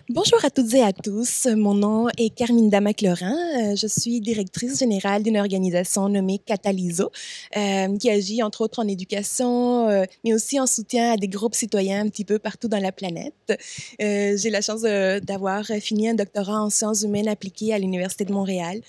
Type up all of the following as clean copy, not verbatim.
Bonjour à toutes et à tous. Mon nom est Carminda McLaurin. Je suis directrice générale d'une organisation nommée Catalyso, qui agit entre autres en éducation, mais aussi en soutien à des groupes citoyens un petit peu partout dans la planète. J'ai la chance d'avoir fini un doctorat en sciences humaines appliquées à l'Université de Montréal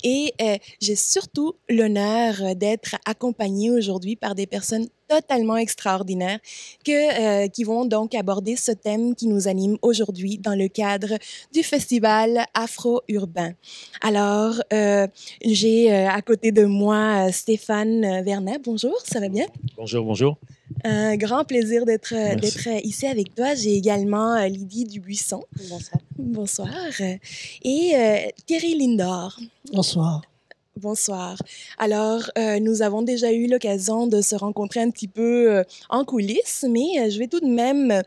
et j'ai surtout l'honneur d'être accompagnée aujourd'hui par des personnes totalement extraordinaires qui vont donc aborder ce thème qui nous anime aujourd'hui dans le cadre du festival Afro-Urbain. Alors, j'ai à côté de moi Stéphane Vernet. Bonjour, ça va bien? Bonjour, bonjour. Un grand plaisir d'être ici avec toi. J'ai également Lydie Dubuisson. Bonsoir. Bonsoir. Et Thierry Lindor. Bonsoir. Bonsoir. Alors, nous avons déjà eu l'occasion de se rencontrer un petit peu en coulisses, mais je vais tout de même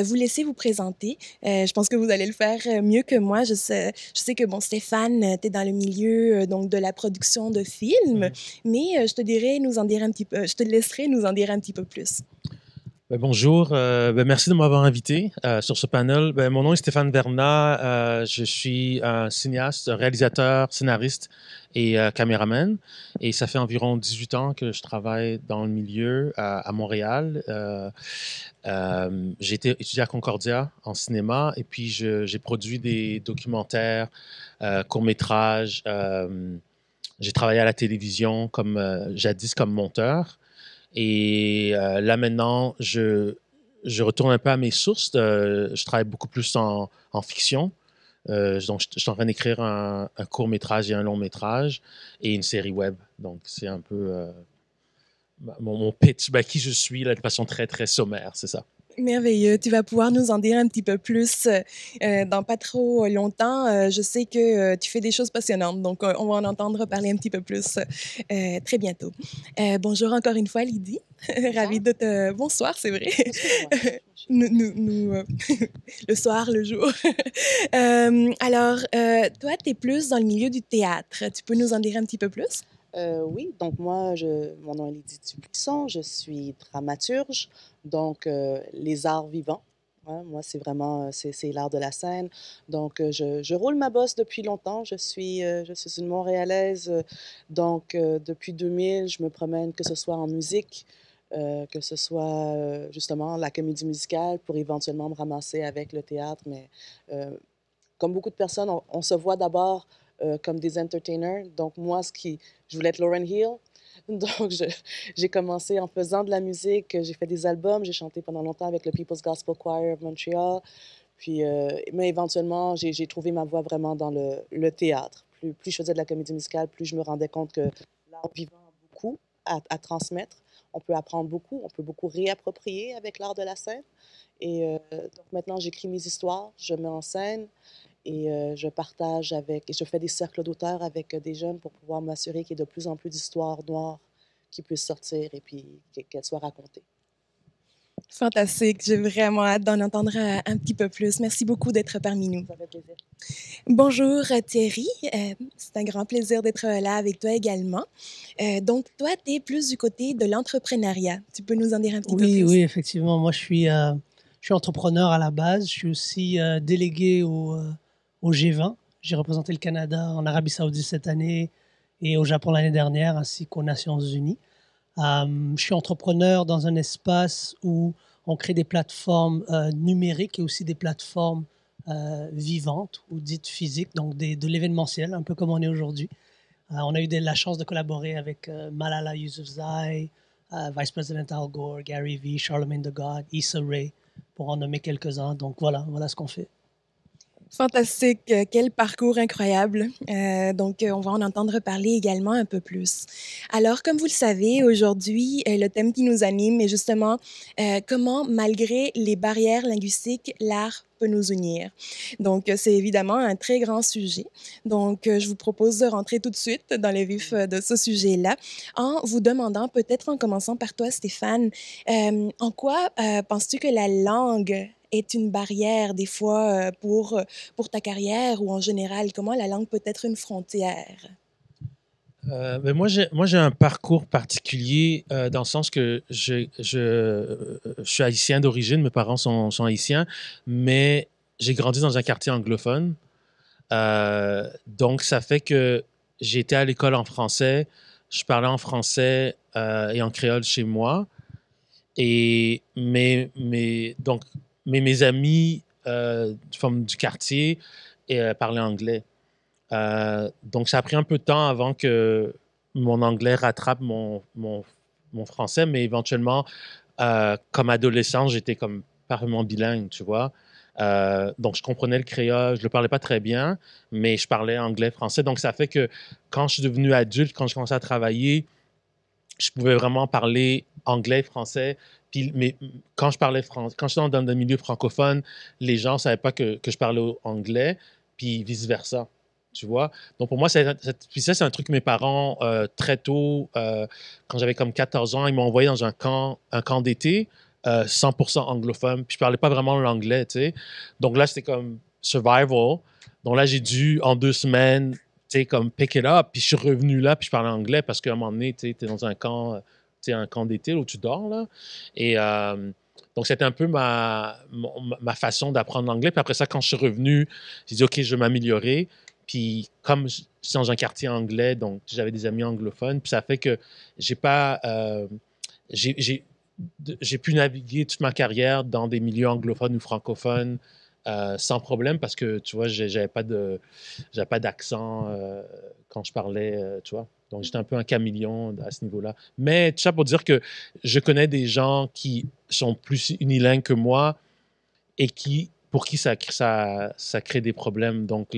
vous laisser vous présenter. Je pense que vous allez le faire mieux que moi. Je sais que, bon, Stéphane, tu es dans le milieu donc de la production de films, mais je te laisserai nous en dire un petit peu plus. Bonjour, merci de m'avoir invité sur ce panel. Mon nom est Stéphane Vernat, je suis un cinéaste, réalisateur, scénariste et caméraman. Et ça fait environ 18 ans que je travaille dans le milieu à Montréal. J'ai été étudié à Concordia en cinéma et puis j'ai produit des documentaires, courts-métrages. J'ai travaillé à la télévision jadis comme monteur. Et là, maintenant, je retourne un peu à mes sources. Je travaille beaucoup plus en fiction. Donc, je suis en train d'écrire un court-métrage et un long-métrage et une série web. Donc, c'est un peu mon pitch, qui je suis, là, de façon très, très sommaire, c'est ça. Merveilleux. Tu vas pouvoir nous en dire un petit peu plus dans pas trop longtemps. Je sais que tu fais des choses passionnantes, donc on va en entendre parler un petit peu plus très bientôt. Bonjour encore une fois, Lydie. Ravie de te... Bonsoir, c'est vrai. Nous le soir, le jour. Alors, toi, tu es plus dans le milieu du théâtre. Tu peux nous en dire un petit peu plus? Oui, donc moi, mon nom est Lydie Dubuisson, je suis dramaturge, donc les arts vivants. Hein, moi, c'est vraiment c'est l'art de la scène. Donc, je roule ma bosse depuis longtemps. Je suis une Montréalaise. Donc, depuis 2000, je me promène, que ce soit en musique, que ce soit justement la comédie musicale, pour éventuellement me ramasser avec le théâtre. Mais comme beaucoup de personnes, on se voit d'abord comme des entertainers. Donc, moi, je voulais être Lauryn Hill. Donc, j'ai commencé en faisant de la musique. J'ai fait des albums. J'ai chanté pendant longtemps avec le People's Gospel Choir of Montreal. Puis, mais éventuellement, j'ai trouvé ma voie vraiment dans le théâtre. Plus je faisais de la comédie musicale, plus je me rendais compte que l'art vivant a beaucoup à transmettre. On peut apprendre beaucoup. On peut beaucoup réapproprier avec l'art de la scène. Et donc, maintenant, j'écris mes histoires. Je mets en scène. Et je partage et je fais des cercles d'auteurs avec des jeunes pour pouvoir m'assurer qu'il y ait de plus en plus d'histoires noires qui puissent sortir et puis qu'elles soient racontées. Fantastique. J'ai vraiment hâte d'en entendre un petit peu plus. Merci beaucoup d'être parmi nous. Ça fait plaisir. Bonjour Thierry. C'est un grand plaisir d'être là avec toi également. Donc, toi, tu es plus du côté de l'entrepreneuriat. Tu peux nous en dire un petit peu plus? Oui, effectivement. Moi, je suis entrepreneur à la base. Je suis aussi délégué au G20. J'ai représenté le Canada en Arabie Saoudite cette année et au Japon l'année dernière, ainsi qu'aux Nations Unies. Je suis entrepreneur dans un espace où on crée des plateformes numériques et aussi des plateformes vivantes ou dites physiques, donc de l'événementiel, un peu comme on est aujourd'hui. On a eu la chance de collaborer avec Malala Yousafzai, Vice President Al Gore, Gary Vee, Charlemagne the God, Issa Rae, pour en nommer quelques-uns. Donc voilà ce qu'on fait. Fantastique, quel parcours incroyable. Donc, on va en entendre parler également un peu plus. Alors, comme vous le savez, aujourd'hui, le thème qui nous anime est justement comment, malgré les barrières linguistiques, l'art peut nous unir. Donc, c'est évidemment un très grand sujet. Donc, je vous propose de rentrer tout de suite dans le vif de ce sujet-là en vous demandant, peut-être en commençant par toi, Stéphane, en quoi penses-tu que la langue est une barrière des fois pour ta carrière ou en général? Comment la langue peut être une frontière? Ben moi, j'ai un parcours particulier dans le sens que je suis haïtien d'origine, mes parents sont haïtiens, mais j'ai grandi dans un quartier anglophone. Donc, ça fait que j'étais à l'école en français, je parlais en français et en créole chez moi. Et mes amis du quartier parlaient anglais. Donc, ça a pris un peu de temps avant que mon anglais rattrape mon français, mais éventuellement, comme adolescent, j'étais comme parfaitement bilingue, tu vois. Donc, je comprenais le créole, je le parlais pas très bien, mais je parlais anglais, français. Donc, ça fait que quand je suis devenu adulte, quand je commençais à travailler, je pouvais vraiment parler anglais, français. Puis, mais quand j'étais dans un milieu francophone, les gens ne savaient pas que je parlais anglais, puis vice-versa. Tu vois? Donc, pour moi, puis ça, c'est un truc que mes parents, très tôt, quand j'avais comme 14 ans, ils m'ont envoyé dans un camp d'été, 100% anglophone. Puis je parlais pas vraiment l'anglais, tu sais. Donc là, c'était comme survival. Donc là, j'ai dû, en 2 semaines, tu sais, comme pick it up. Puis je suis revenu là, puis je parlais anglais parce qu'à un moment donné, tu sais, t'es dans un camp, tu sais, un camp d'été où tu dors, là. Et donc, c'était un peu ma façon d'apprendre l'anglais. Puis après ça, quand je suis revenu, j'ai dit, OK, je vais m'améliorer. Puis comme je suis dans un quartier anglais, donc j'avais des amis anglophones. Puis ça fait que j'ai pas... j'ai pu naviguer toute ma carrière dans des milieux anglophones ou francophones sans problème parce que, tu vois, j'avais pas d'accent quand je parlais, tu vois. Donc, j'étais un peu un caméléon à ce niveau-là. Mais tout ça pour dire que je connais des gens qui sont plus unilingues que moi et pour qui ça crée des problèmes. Donc,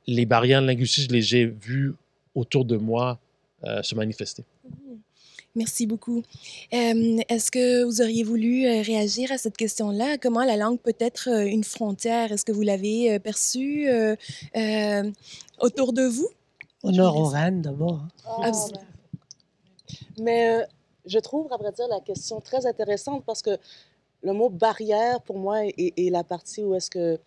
les barrières linguistiques, j'ai vues autour de moi se manifester. Merci beaucoup. Est-ce que vous auriez voulu réagir à cette question-là? Comment la langue peut être une frontière? Est-ce que vous l'avez perçue autour de vous? Honneur aux reines d'abord. Mais je trouve, à vrai dire, la question très intéressante parce que le mot barrière, pour moi, est la partie où est-ce que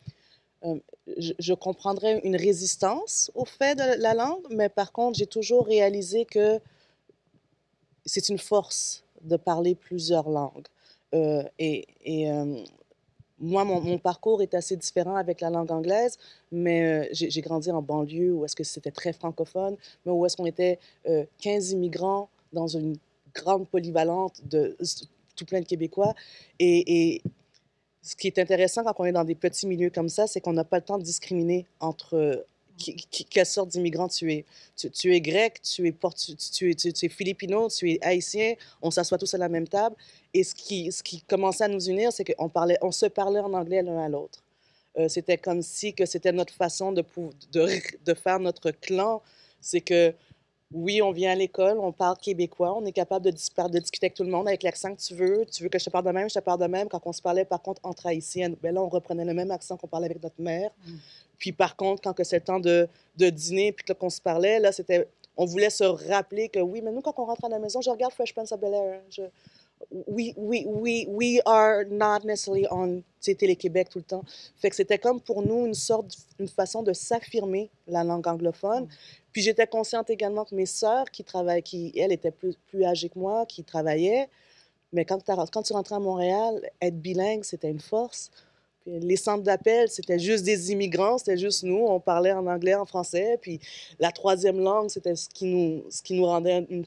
je comprendrais une résistance au fait de la langue, mais par contre, j'ai toujours réalisé que c'est une force de parler plusieurs langues. Moi, mon parcours est assez différent avec la langue anglaise, mais j'ai grandi en banlieue où est-ce que c'était très francophone, mais où est-ce qu'on était 15 immigrants dans une grande polyvalente de tout plein de Québécois. Et ce qui est intéressant quand on est dans des petits milieux comme ça, c'est qu'on n'a pas le temps de discriminer entre quelle sorte d'immigrant tu es. Tu es grec, tu es philippino, tu es haïtien, on s'assoit tous à la même table. Et ce qui commençait à nous unir, c'est on se parlait en anglais l'un à l'autre. C'était comme si que c'était notre façon de faire notre clan. C'est que oui, on vient à l'école, on parle québécois, on est capable de discuter avec tout le monde avec l'accent que tu veux. Tu veux que je te parle de même, je te parle de même. Quand on se parlait, par contre, entre haïtiennes, ben là, on reprenait le même accent qu'on parlait avec notre mère. Puis par contre, quand c'est le temps de dîner, puis qu'on se parlait, là, on voulait se rappeler que oui, mais nous, quand on rentre à la maison, je regarde Fresh Prince of Bel-Air. We are not necessarily on Télé-Québec tout le temps. Fait que c'était comme pour nous une façon de s'affirmer la langue anglophone. Puis j'étais consciente également que mes sœurs qui elles, étaient plus âgées que moi, qui travaillaient, mais quand tu rentrais à Montréal, être bilingue, c'était une force. Puis les centres d'appel, c'était juste des immigrants, c'était juste nous, on parlait en anglais, en français. Puis la troisième langue, c'était ce qui nous rendait nous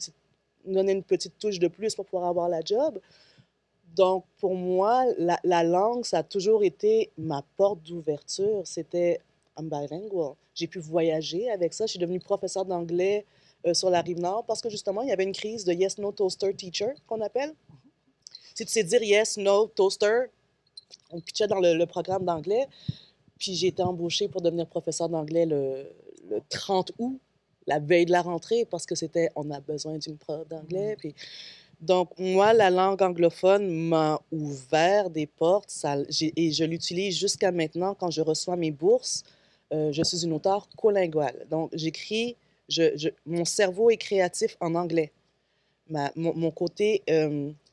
donnait une petite touche de plus pour pouvoir avoir la job. Donc, pour moi, la langue, ça a toujours été ma porte d'ouverture. C'était I'm bilingual. J'ai pu voyager avec ça. Je suis devenue professeure d'anglais sur la Rive-Nord parce que, justement, il y avait une crise de yes, no, toaster teacher, qu'on appelle. Si tu sais dire yes, no, toaster, on pitchait dans le programme d'anglais. Puis j'ai été embauchée pour devenir professeure d'anglais le 30 août, la veille de la rentrée, parce que on a besoin d'une prof d'anglais. Puis Donc, moi, la langue anglophone m'a ouvert des portes et je l'utilise jusqu'à maintenant quand je reçois mes bourses. Je suis une auteure colinguale. Donc, j'écris, mon cerveau est créatif en anglais. Mon côté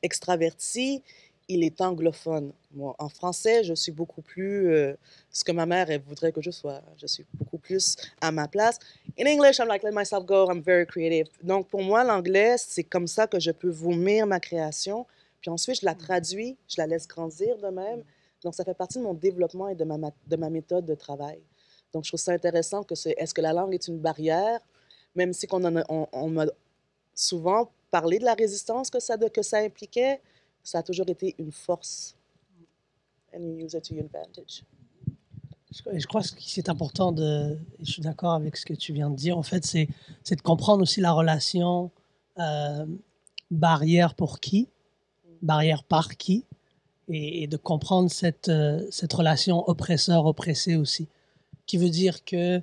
extraverti, il est anglophone. Moi, en français, je suis beaucoup plus ce que ma mère elle voudrait que je sois. Je suis beaucoup plus à ma place. In English, I'm like, let myself go, I'm very creative. Donc, pour moi, l'anglais, c'est comme ça que je peux vomir ma création. Puis ensuite, je la traduis, je la laisse grandir de même. Donc, ça fait partie de mon développement et de ma méthode de travail. Donc, je trouve ça intéressant que est-ce que la langue est une barrière, même si on m'a souvent parlé de la résistance que ça impliquait, ça a toujours été une force. And you use it to your advantage. Je crois que ce qui est important et je suis d'accord avec ce que tu viens de dire, en fait, c'est de comprendre aussi la relation barrière pour qui, barrière par qui, et de comprendre cette relation oppresseur-oppressé aussi, qui veut dire que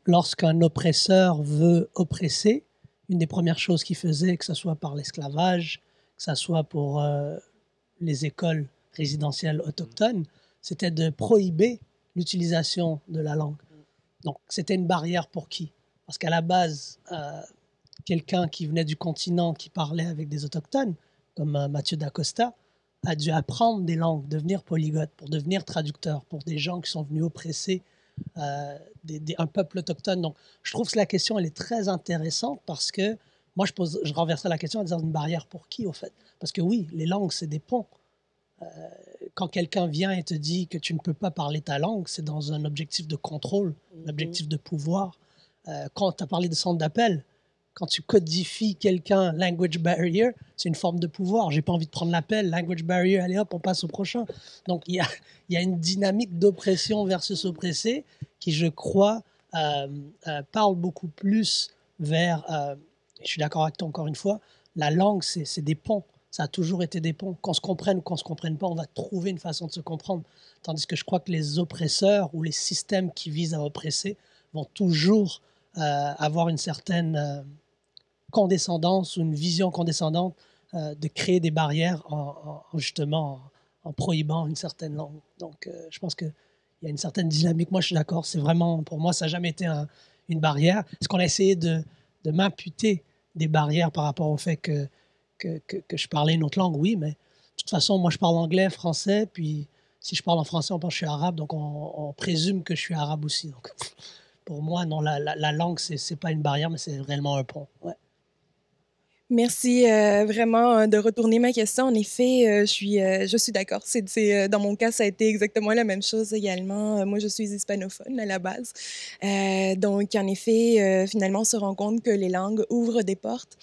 lorsqu'un oppresseur veut oppresser, une des premières choses qu'il faisait, que ce soit par l'esclavage, que ce soit pour les écoles résidentielles autochtones, c'était de prohiber l'utilisation de la langue. Donc, c'était une barrière pour qui? Parce qu'à la base, quelqu'un qui venait du continent, qui parlait avec des autochtones, comme Mathieu Dacosta, a dû apprendre des langues, devenir polyglotte, pour devenir traducteur, pour des gens qui sont venus oppresser un peuple autochtone. Donc, je trouve que la question, elle est très intéressante parce que moi, je renverserais la question en disant une barrière pour qui, au fait? Parce que oui, les langues, c'est des ponts. Quand quelqu'un vient et te dit que tu ne peux pas parler ta langue, c'est dans un objectif de contrôle, un objectif de pouvoir. Quand tu as parlé de centre d'appel, quand tu codifies quelqu'un, language barrier, c'est une forme de pouvoir. J'ai pas envie de prendre l'appel, language barrier, allez hop, on passe au prochain. Donc, il y a une dynamique d'oppression versus oppressé qui, je crois, parle beaucoup plus vers, je suis d'accord avec toi encore une fois, la langue, c'est des ponts. Ça a toujours été des ponts. Qu'on se comprenne ou qu'on se comprenne pas, on va trouver une façon de se comprendre. Tandis que je crois que les oppresseurs ou les systèmes qui visent à oppresser vont toujours avoir une certaine condescendance ou une vision condescendante de créer des barrières justement en prohibant une certaine langue. Donc, je pense qu'il y a une certaine dynamique. Moi, je suis d'accord. C'est vraiment, pour moi, ça n'a jamais été une barrière. Est-ce qu'on a essayé de m'imputer des barrières par rapport au fait que je parlais une autre langue? Oui, mais de toute façon, moi, je parle anglais, français, puis si je parle en français, on pense que je suis arabe, donc on présume que je suis arabe aussi. Donc, pour moi, non, la langue, c'est pas une barrière, mais c'est réellement un pont. Ouais. Merci vraiment de retourner ma question. En effet, je suis d'accord. Dans mon cas, ça a été exactement la même chose également. Moi, je suis hispanophone à la base. Donc, en effet, finalement, on se rend compte que les langues ouvrent des portes.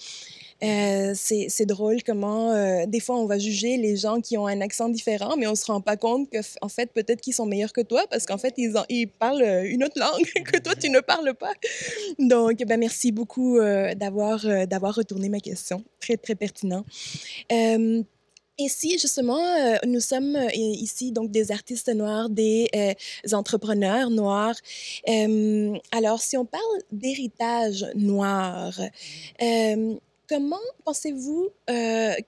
C'est drôle comment des fois on va juger les gens qui ont un accent différent, mais on se rend pas compte que en fait peut-être qu'ils sont meilleurs que toi parce qu'en fait ils parlent une autre langue que toi tu ne parles pas. Donc ben merci beaucoup d'avoir retourné ma question, très très pertinent. Ici, justement, nous sommes ici donc des artistes noirs, des entrepreneurs noirs. Alors, si on parle d'héritage noir, comment pensez-vous est-ce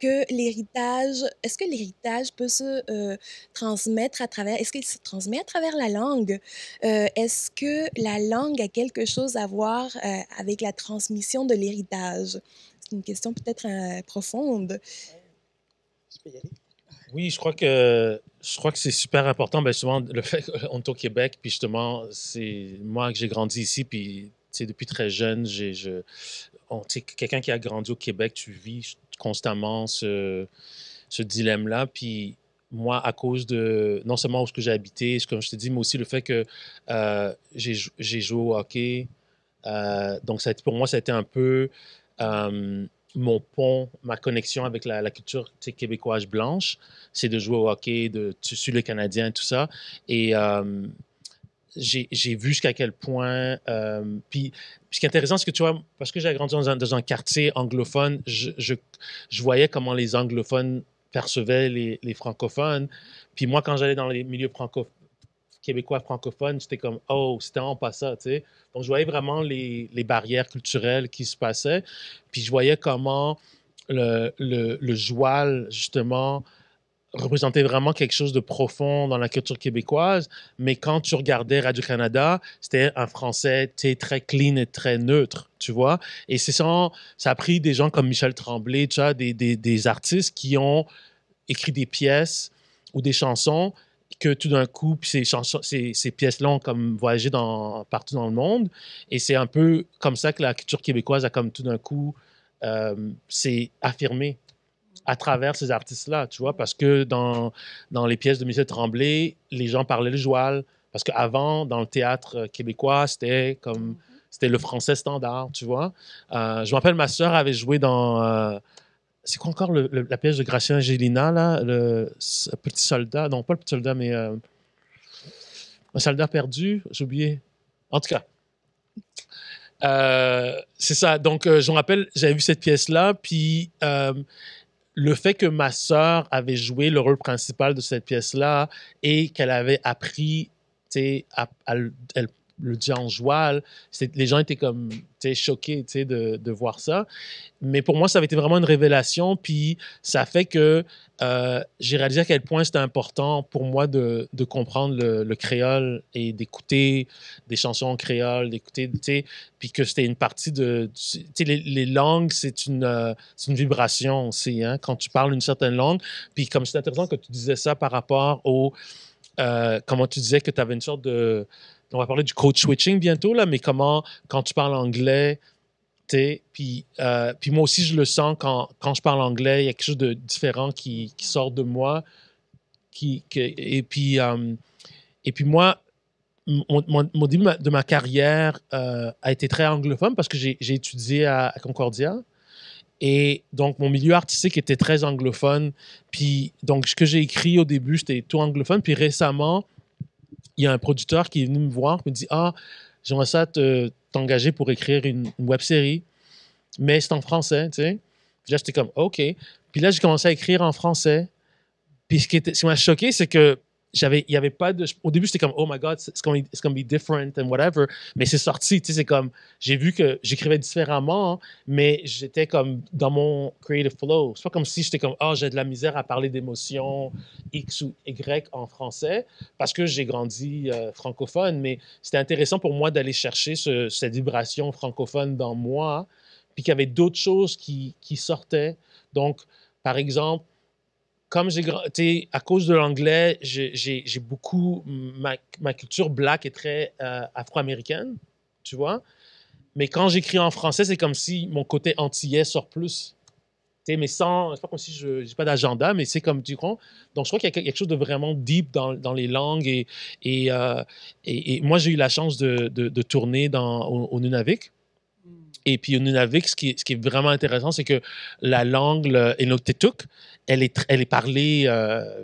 que l'héritage peut se transmettre est-ce qu'il se transmet à travers la langue? Est-ce que la langue a quelque chose à voir avec la transmission de l'héritage? C'est une question peut-être profonde. Je peux y aller? Oui, je crois que c'est super important. Ben, justement, le fait qu'on est au Québec, puis justement, c'est moi que j'ai grandi ici, puis depuis très jeune, quelqu'un qui a grandi au Québec, tu vis constamment ce dilemme-là. Puis moi, à cause de non seulement où j'ai habité, comme je t'ai dit, mais aussi le fait que j'ai joué au hockey. Donc, pour moi, ça a été un peu mon pont, ma connexion avec la culture québécoise blanche, c'est de jouer au hockey, de suivre le Canadien, tout ça. Et j'ai vu jusqu'à quel point. Puis, ce qui est intéressant, c'est que tu vois, parce que j'ai grandi dans un quartier anglophone, je voyais comment les anglophones percevaient les francophones. Puis moi, quand j'allais dans les milieux québécois francophones, c'était comme, oh, c'était vraiment pas ça, tu sais. Donc, je voyais vraiment les barrières culturelles qui se passaient. Puis, je voyais comment le joual, justement, représentait vraiment quelque chose de profond dans la culture québécoise, mais quand tu regardais Radio-Canada, c'était un français très clean et très neutre, tu vois. Et ça a pris des gens comme Michel Tremblay, tu vois, des artistes qui ont écrit des pièces ou des chansons que tout d'un coup, puis ces pièces-là ont comme voyagé partout dans le monde. Et c'est un peu comme ça que la culture québécoise a comme tout d'un coup s'est affirmée à travers ces artistes-là, tu vois, parce que dans les pièces de Michel Tremblay, les gens parlaient le joual, parce qu'avant, dans le théâtre québécois, c'était le français standard, tu vois. Je me rappelle, ma sœur avait joué dans, c'est quoi encore la pièce de Gracien Angelina, là, le petit soldat, non pas le petit soldat, mais un soldat perdu, j'ai oublié. En tout cas, c'est ça. Donc, je me rappelle, j'avais vu cette pièce-là, puis le fait que ma sœur avait joué le rôle principal de cette pièce-là et qu'elle avait appris, tu sais, elle le dit en joual, les gens étaient comme, tu sais, choqués, tu sais, de voir ça. Mais pour moi, ça avait été vraiment une révélation, puis ça fait que j'ai réalisé à quel point c'était important pour moi de comprendre le créole et d'écouter des chansons en créole, d'écouter, tu sais, puis que c'était une partie de... Tu sais, les langues, c'est une vibration aussi, hein, quand tu parles une certaine langue. Puis comme c'est intéressant que tu disais ça par rapport au... comment tu disais que tu avais une sorte de... On va parler du code switching bientôt, là, mais comment, quand tu parles anglais, puis moi aussi, je le sens quand je parle anglais, il y a quelque chose de différent qui sort de moi. Et puis moi, mon début de ma carrière a été très anglophone parce que j'ai étudié à Concordia. Et donc, mon milieu artistique était très anglophone. Puis, donc, ce que j'ai écrit au début, c'était tout anglophone. Puis récemment, il y a un producteur qui est venu me voir et me dit « Ah, j'aimerais ça t'engager pour écrire une web série, mais c'est en français, tu sais. » Puis là, j'étais comme « OK. » Puis là, j'ai commencé à écrire en français. Puis ce qui m'a choqué, c'est que il y avait pas de... Au début, j'étais comme « Oh my God, it's gonna be different and whatever. » Mais c'est sorti, tu sais, c'est comme... J'ai vu que j'écrivais différemment, mais j'étais comme dans mon creative flow. C'est pas comme si j'étais comme « Oh, j'ai de la misère à parler d'émotions X ou Y en français. » Parce que j'ai grandi francophone, mais c'était intéressant pour moi d'aller chercher cette vibration francophone dans moi, puis qu'il y avait d'autres choses qui sortaient. Donc, par exemple, comme à cause de l'anglais, j'ai beaucoup... Ma culture black est très afro-américaine, tu vois. Mais quand j'écris en français, c'est comme si mon côté antillais sort plus. Mais sans... C'est pas comme si je n'ai pas d'agenda, mais c'est comme tu comprends. Donc, je crois qu'il y a quelque chose de vraiment deep dans les langues. Et moi, j'ai eu la chance de tourner au Nunavik. Et puis, au Nunavik, ce qui est vraiment intéressant, c'est que la langue, le Inuktitut, elle est parlée,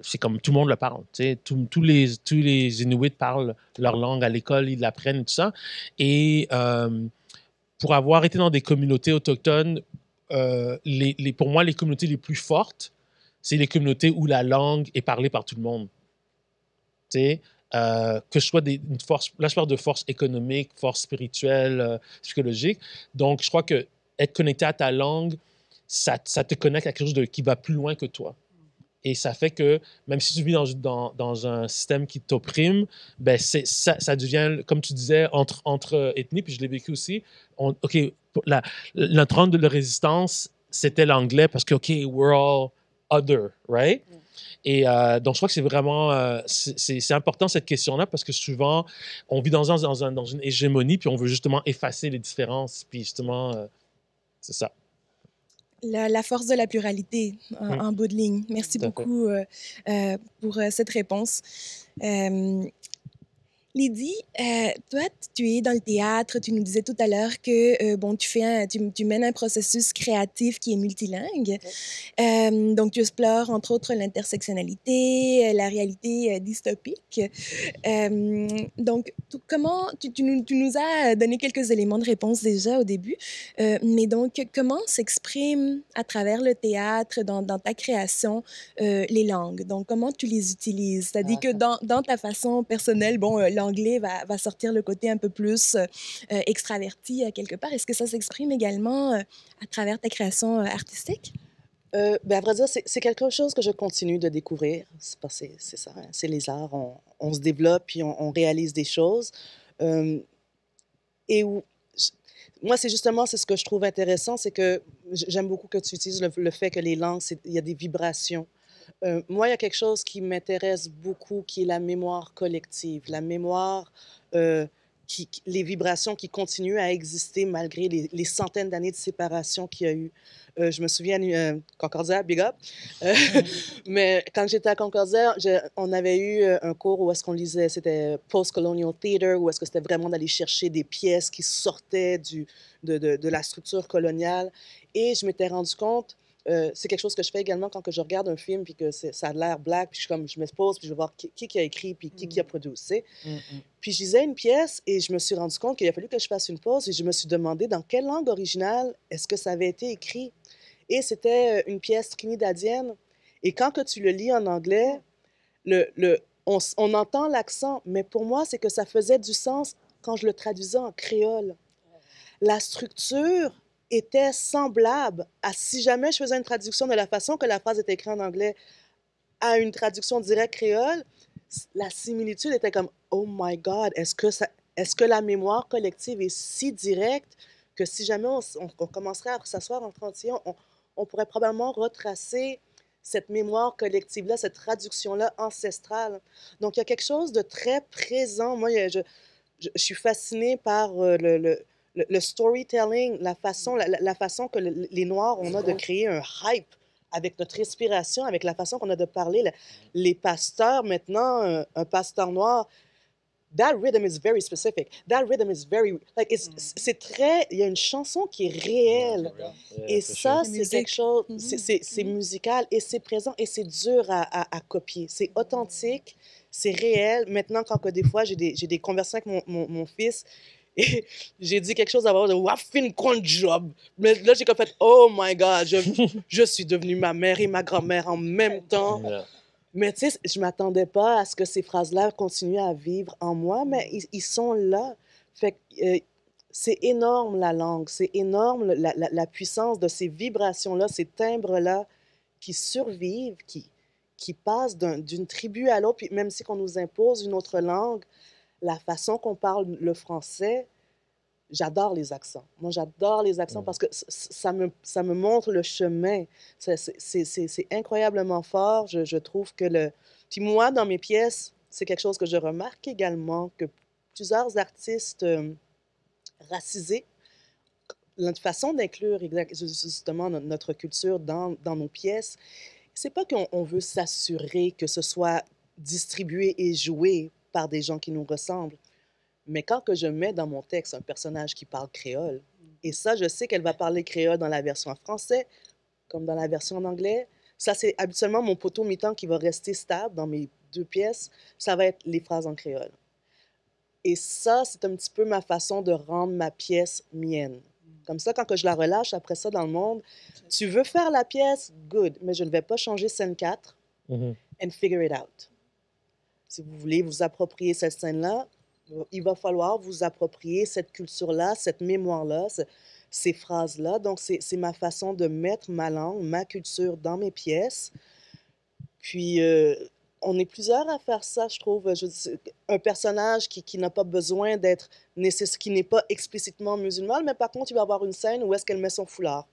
c'est comme tout le monde le parle. Tous les Inuits parlent leur langue à l'école, ils l'apprennent et tout ça. Et pour avoir été dans des communautés autochtones, pour moi, les communautés les plus fortes, c'est les communautés où la langue est parlée par tout le monde. Que ce soit une force, là je parle de force économique, force spirituelle, psychologique. Donc, je crois que être connecté à ta langue, ça te connecte à quelque chose qui va plus loin que toi. Et ça fait que même si tu vis dans un système qui t'opprime, ben ça devient, comme tu disais, entre ethnies, puis je l'ai vécu aussi. OK, notre trône de la résistance, c'était l'anglais parce que, OK, we're all other, right? Et donc, je crois que c'est vraiment c'est important cette question-là parce que souvent, on vit dans une hégémonie puis on veut justement effacer les différences. Puis justement, c'est ça. La force de la pluralité en bout de ligne. Merci beaucoup pour cette réponse. Lydie, toi, tu es dans le théâtre. Tu nous disais tout à l'heure que bon, tu mènes un processus créatif qui est multilingue. Donc, tu explores entre autres l'intersectionnalité, la réalité dystopique. Donc, tu nous as donné quelques éléments de réponse déjà au début, mais donc, comment s'expriment à travers le théâtre, dans ta création, les langues? Donc, comment tu les utilises? C'est-à-dire que dans ta façon personnelle, bon, l'anglais va sortir le côté un peu plus extraverti quelque part. Est-ce que ça s'exprime également à travers ta création artistique? Ben, à vrai dire, c'est quelque chose que je continue de découvrir. C'est parce que c'est ça, hein, c'est les arts. On se développe, puis on réalise des choses. Euh, et où, j- Moi, c'est ce que je trouve intéressant, c'est que j'aime beaucoup que tu utilises le fait que les langues, il y a des vibrations. Moi, il y a quelque chose qui m'intéresse beaucoup, qui est la mémoire collective, la mémoire, euh, les vibrations qui continuent à exister malgré les centaines d'années de séparation qu'il y a eu. Je me souviens, Concordia, big up. Euh, mais quand j'étais à Concordia, on avait eu un cours où est-ce qu'on lisait, c'était Post-Colonial Theater, où est-ce que c'était vraiment d'aller chercher des pièces qui sortaient de la structure coloniale. Et je m'étais rendu compte c'est quelque chose que je fais également quand que je regarde un film puis que ça a l'air black, puis je me pose, puis je vais voir qui a écrit, puis qui a produit, tu sais. Puis je lisais une pièce et je me suis rendu compte qu'il a fallu que je fasse une pause et je me suis demandé dans quelle langue originale est-ce que ça avait été écrit. Et c'était une pièce trinidadienne. Et quand que tu le lis en anglais, on entend l'accent, mais pour moi, c'est que ça faisait du sens quand je le traduisais en créole. La structure était semblable à si jamais je faisais une traduction de la façon que la phrase était écrite en anglais à une traduction directe créole, la similitude était comme oh my God, est-ce que la mémoire collective est si directe que si jamais on commencerait à s'asseoir en entier, on pourrait probablement retracer cette mémoire collective-là, cette traduction-là ancestrale. Donc, il y a quelque chose de très présent. Moi, je suis fascinée par le storytelling, la façon que les Noirs, on a de créer un hype avec notre respiration, avec la façon qu'on a de parler. Les pasteurs, maintenant, un pasteur noir, that rhythm is very specific. That rhythm is very, like, c'est très, il y a une chanson qui est réelle. Et ça, c'est quelque chose, c'est musical et c'est présent et c'est dur à copier. C'est authentique, c'est réel. Maintenant, quand que des fois, j'ai des conversations avec mon fils et j'ai dit quelque chose à propos de Wafin job. Mais là, j'ai comme fait, oh my God, je suis devenue ma mère et ma grand-mère en même temps. Mais tu sais, je ne m'attendais pas à ce que ces phrases-là continuent à vivre en moi, mais ils sont là. Fait que, c'est énorme la langue, c'est énorme la puissance de ces vibrations-là, ces timbres-là qui survivent, qui passent d'une tribu à l'autre, puis même si on nous impose une autre langue, la façon qu'on parle le français, j'adore les accents. Moi, j'adore les accents parce que ça me montre le chemin. C'est incroyablement fort. Je trouve que Puis moi, dans mes pièces, c'est quelque chose que je remarque également, que plusieurs artistes racisés, notre façon d'inclure justement notre culture dans nos pièces, c'est pas qu'on veut s'assurer que ce soit distribué et joué par des gens qui nous ressemblent. Mais quand que je mets dans mon texte un personnage qui parle créole, et ça, je sais qu'elle va parler créole dans la version en français, comme dans la version en anglais, ça, c'est habituellement mon poteau mi-temps qui va rester stable dans mes deux pièces, ça va être les phrases en créole. Et ça, c'est un petit peu ma façon de rendre ma pièce mienne. Comme ça, quand que je la relâche après ça dans le monde, tu veux faire la pièce, good, mais je ne vais pas changer scène 4 and figure it out. Si vous voulez vous approprier cette scène-là, il va falloir vous approprier cette culture-là, cette mémoire-là, ces phrases-là. Donc, c'est ma façon de mettre ma langue, ma culture dans mes pièces. Puis, on est plusieurs à faire ça, je trouve. Un personnage qui n'a pas besoin d'être qui n'est pas explicitement musulman, mais par contre, il va avoir une scène où est-ce qu'elle met son foulard.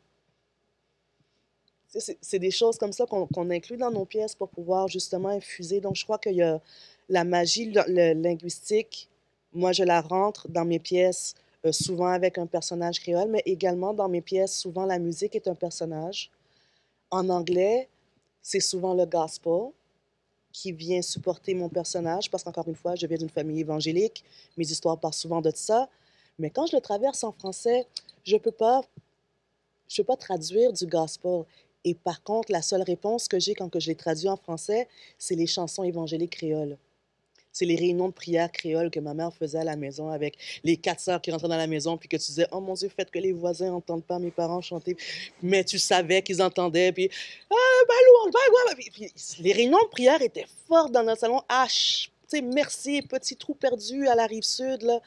C'est des choses comme ça qu'on inclut dans nos pièces pour pouvoir justement infuser. Donc, je crois qu'il y a la magie linguistique. Moi, je la rentre dans mes pièces souvent avec un personnage créole, mais également dans mes pièces, souvent la musique est un personnage. En anglais, c'est souvent le gospel qui vient supporter mon personnage, parce qu'encore une fois, je viens d'une famille évangélique, mes histoires parlent souvent de ça. Mais quand je le traverse en français, je peux pas traduire du gospel. Et par contre, la seule réponse que j'ai quand que je les traduis en français, c'est les chansons évangéliques créoles. C'est les réunions de prière créoles que ma mère faisait à la maison avec les 4 sœurs qui rentraient dans la maison, puis que tu disais, oh mon Dieu, faites que les voisins n'entendent pas mes parents chanter. Mais tu savais qu'ils entendaient, puis, les réunions de prière étaient fortes dans notre salon. Ah, tu sais, merci, petit trou perdu à la rive sud, là.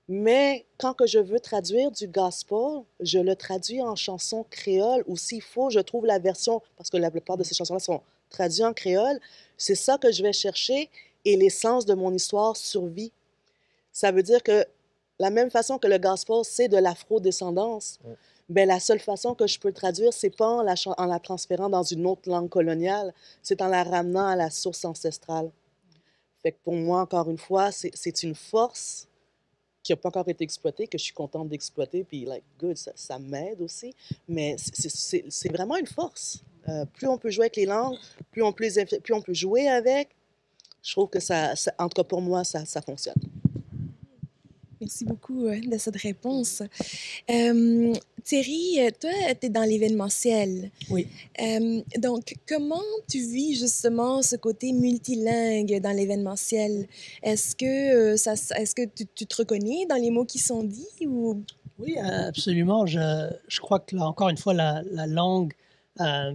Mais quand que je veux traduire du gospel, je le traduis en chanson créole ou s'il faut, je trouve la version, parce que la plupart de ces chansons-là sont traduites en créole, c'est ça que je vais chercher et l'essence de mon histoire survit. Ça veut dire que la même façon que le gospel, c'est de l'afro-descendance, Ouais. ben, la seule façon que je peux le traduire, c'est pas en la transférant dans une autre langue coloniale, c'est en la ramenant à la source ancestrale. Fait que pour moi, encore une fois, c'est une force qui n'a pas encore été exploitée, que je suis contente d'exploiter, puis like, good, ça m'aide aussi. Mais c'est vraiment une force. Plus on peut jouer avec les langues, plus on peut jouer avec, je trouve que en tout cas pour moi, ça fonctionne. Merci beaucoup de cette réponse. Thierry, toi, tu es dans l'événementiel. Oui. Donc, comment tu vis justement ce côté multilingue dans l'événementiel? Est-ce que, est-ce que tu te reconnais dans les mots qui sont dits ou... Oui, absolument. Je crois que là, encore une fois, la langue.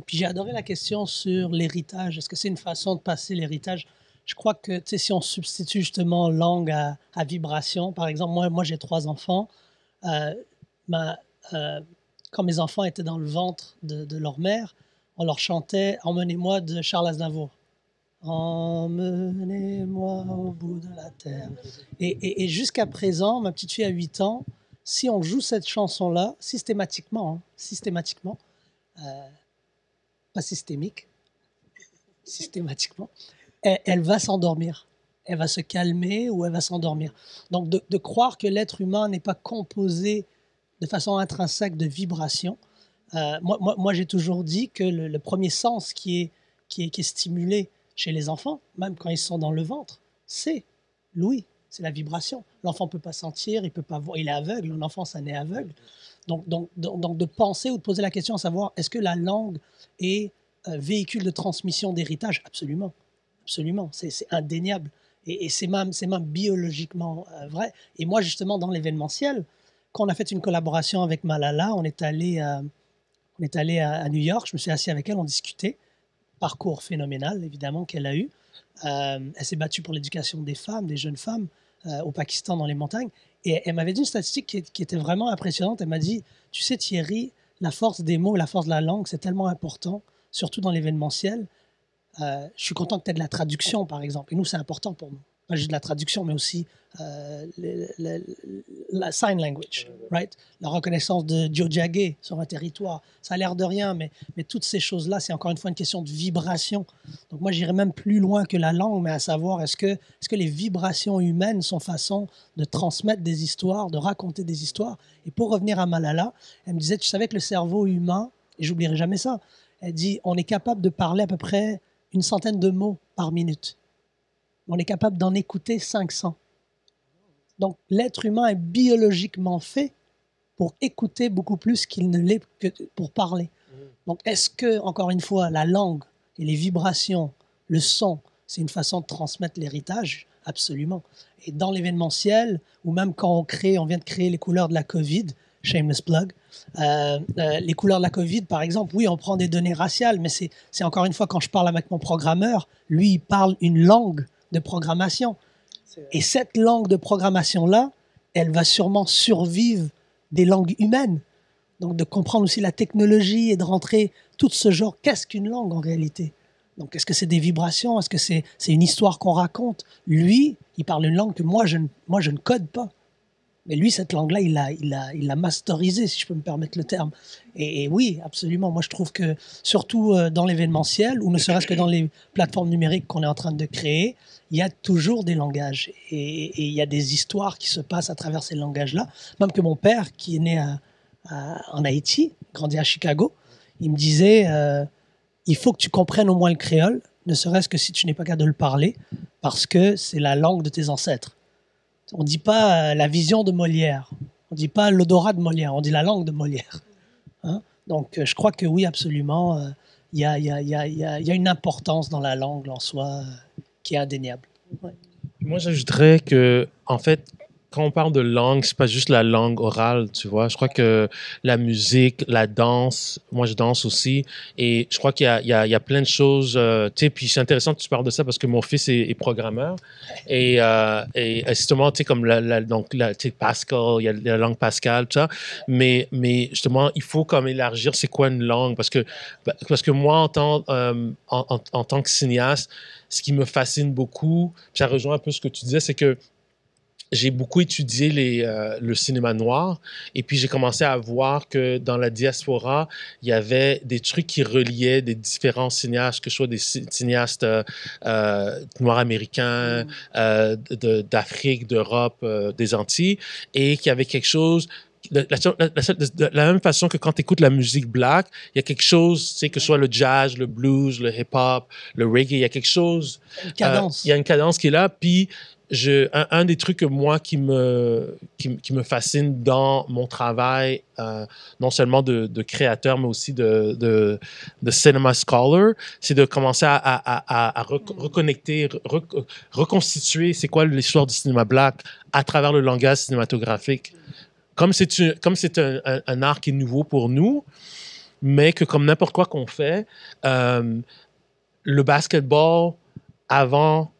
Puis j'ai adoré la question sur l'héritage. Est-ce que c'est une façon de passer l'héritage? Je crois que si on substitue justement langue à vibration, par exemple, moi j'ai 3 enfants. Euh, ma, euh, Quand mes enfants étaient dans le ventre de leur mère, on leur chantait Emmenez-moi de Charles Aznavour. Emmenez-moi au bout de la terre. Et jusqu'à présent, ma petite fille a 8 ans, si on joue cette chanson-là, systématiquement, pas systémique, systématiquement, elle va s'endormir. Elle va se calmer ou elle va s'endormir. Donc de croire que l'être humain n'est pas composé de façon intrinsèque de vibrations. Moi, j'ai toujours dit que le premier sens qui est stimulé chez les enfants, même quand ils sont dans le ventre, c'est l'ouïe, c'est la vibration. L'enfant ne peut pas sentir, il peut pas voir, il est aveugle, l'enfant, ça naît aveugle. Donc, de penser ou de poser la question à savoir, est-ce que la langue est véhicule de transmission d'héritage? Absolument, absolument, c'est indéniable. Et c'est même biologiquement vrai. Et moi, justement, dans l'événementiel, quand on a fait une collaboration avec Malala, on est allé à New York, je me suis assis avec elle, on discutait. Parcours phénoménal, évidemment, qu'elle a eu. Elle s'est battue pour l'éducation des femmes, des jeunes femmes, au Pakistan, dans les montagnes. Et elle m'avait dit une statistique qui était vraiment impressionnante. Elle m'a dit, tu sais Thierry, la force des mots, la force de la langue, c'est tellement important, surtout dans l'événementiel. Je suis content que tu aies de la traduction, par exemple. Et nous, c'est important pour nous. Pas juste de la traduction, mais aussi la sign language, right? La reconnaissance de Jojage sur un territoire. Ça a l'air de rien, mais toutes ces choses-là, c'est encore une fois une question de vibration. Donc moi, j'irais même plus loin que la langue, mais à savoir, est-ce que les vibrations humaines sont façon de transmettre des histoires, de raconter des histoires? Et pour revenir à Malala, elle me disait, tu savais que le cerveau humain, et j'oublierai jamais ça, elle dit, on est capable de parler à peu près une centaine de mots par minute. On est capable d'en écouter 500. Donc, l'être humain est biologiquement fait pour écouter beaucoup plus qu'il ne l'est que pour parler. Donc, est-ce que, encore une fois, la langue et les vibrations, le son, c'est une façon de transmettre l'héritage? Absolument. Et dans l'événementiel, ou même quand on vient de créer les couleurs de la COVID, shameless plug, les couleurs de la COVID, par exemple, oui, on prend des données raciales, mais c'est encore une fois, quand je parle avec mon programmeur, lui, il parle une langue de programmation. Et cette langue de programmation-là, elle va sûrement survivre des langues humaines. Donc de comprendre aussi la technologie et de rentrer tout ce genre. Qu'est-ce qu'une langue en réalité? Donc est-ce que c'est des vibrations? Est-ce que c'est une histoire qu'on raconte? Lui, il parle une langue que moi je ne code pas. Mais lui, cette langue-là, il l'a masterisée, si je peux me permettre le terme. Et oui, absolument. Moi, je trouve que, surtout dans l'événementiel, ou ne serait-ce que dans les plateformes numériques qu'on est en train de créer, il y a toujours des langages. Et il y a des histoires qui se passent à travers ces langages-là. Même que mon père, qui est né en Haïti, grandi à Chicago, il me disait, il faut que tu comprennes au moins le créole, ne serait-ce que si tu n'es pas capable de le parler, parce que c'est la langue de tes ancêtres. On ne dit pas la vision de Molière, on ne dit pas l'odorat de Molière, on dit la langue de Molière. Hein? Donc je crois que oui, absolument, il y a une importance dans la langue en soi qui est indéniable. Ouais. Moi, j'ajouterais que, en fait, quand on parle de langue, c'est pas juste la langue orale, tu vois. Je crois que la musique, la danse, moi je danse aussi, et je crois qu'il y a plein de choses, tu sais, puis c'est intéressant que tu parles de ça parce que mon fils est programmeur, et justement, tu sais, comme donc, tu sais, Pascal, il y a la langue Pascal, tout ça, mais justement, il faut comme élargir c'est quoi une langue, parce que moi, en tant que cinéaste, ce qui me fascine beaucoup, ça rejoint un peu ce que tu disais, c'est que j'ai beaucoup étudié le cinéma noir, et puis j'ai commencé à voir que dans la diaspora, il y avait des trucs qui reliaient des différents cinéastes, que ce soit des cinéastes noirs américains, d'Afrique, d'Europe, des Antilles, et qu'il y avait quelque chose de la même façon que quand tu écoutes la musique black, il y a quelque chose, tu sais, que ce soit le jazz, le blues, le hip-hop, le reggae, il y a quelque chose. Une cadence. Il y a une cadence qui est là. Puis, un des trucs que moi qui me fascine dans mon travail, non seulement de créateur, mais aussi de cinema scholar, c'est de commencer à reconnecter, reconstituer c'est quoi l'histoire du cinéma black à travers le langage cinématographique. Comme c'est un art qui est nouveau pour nous, mais que comme n'importe quoi qu'on fait, le basketball, avant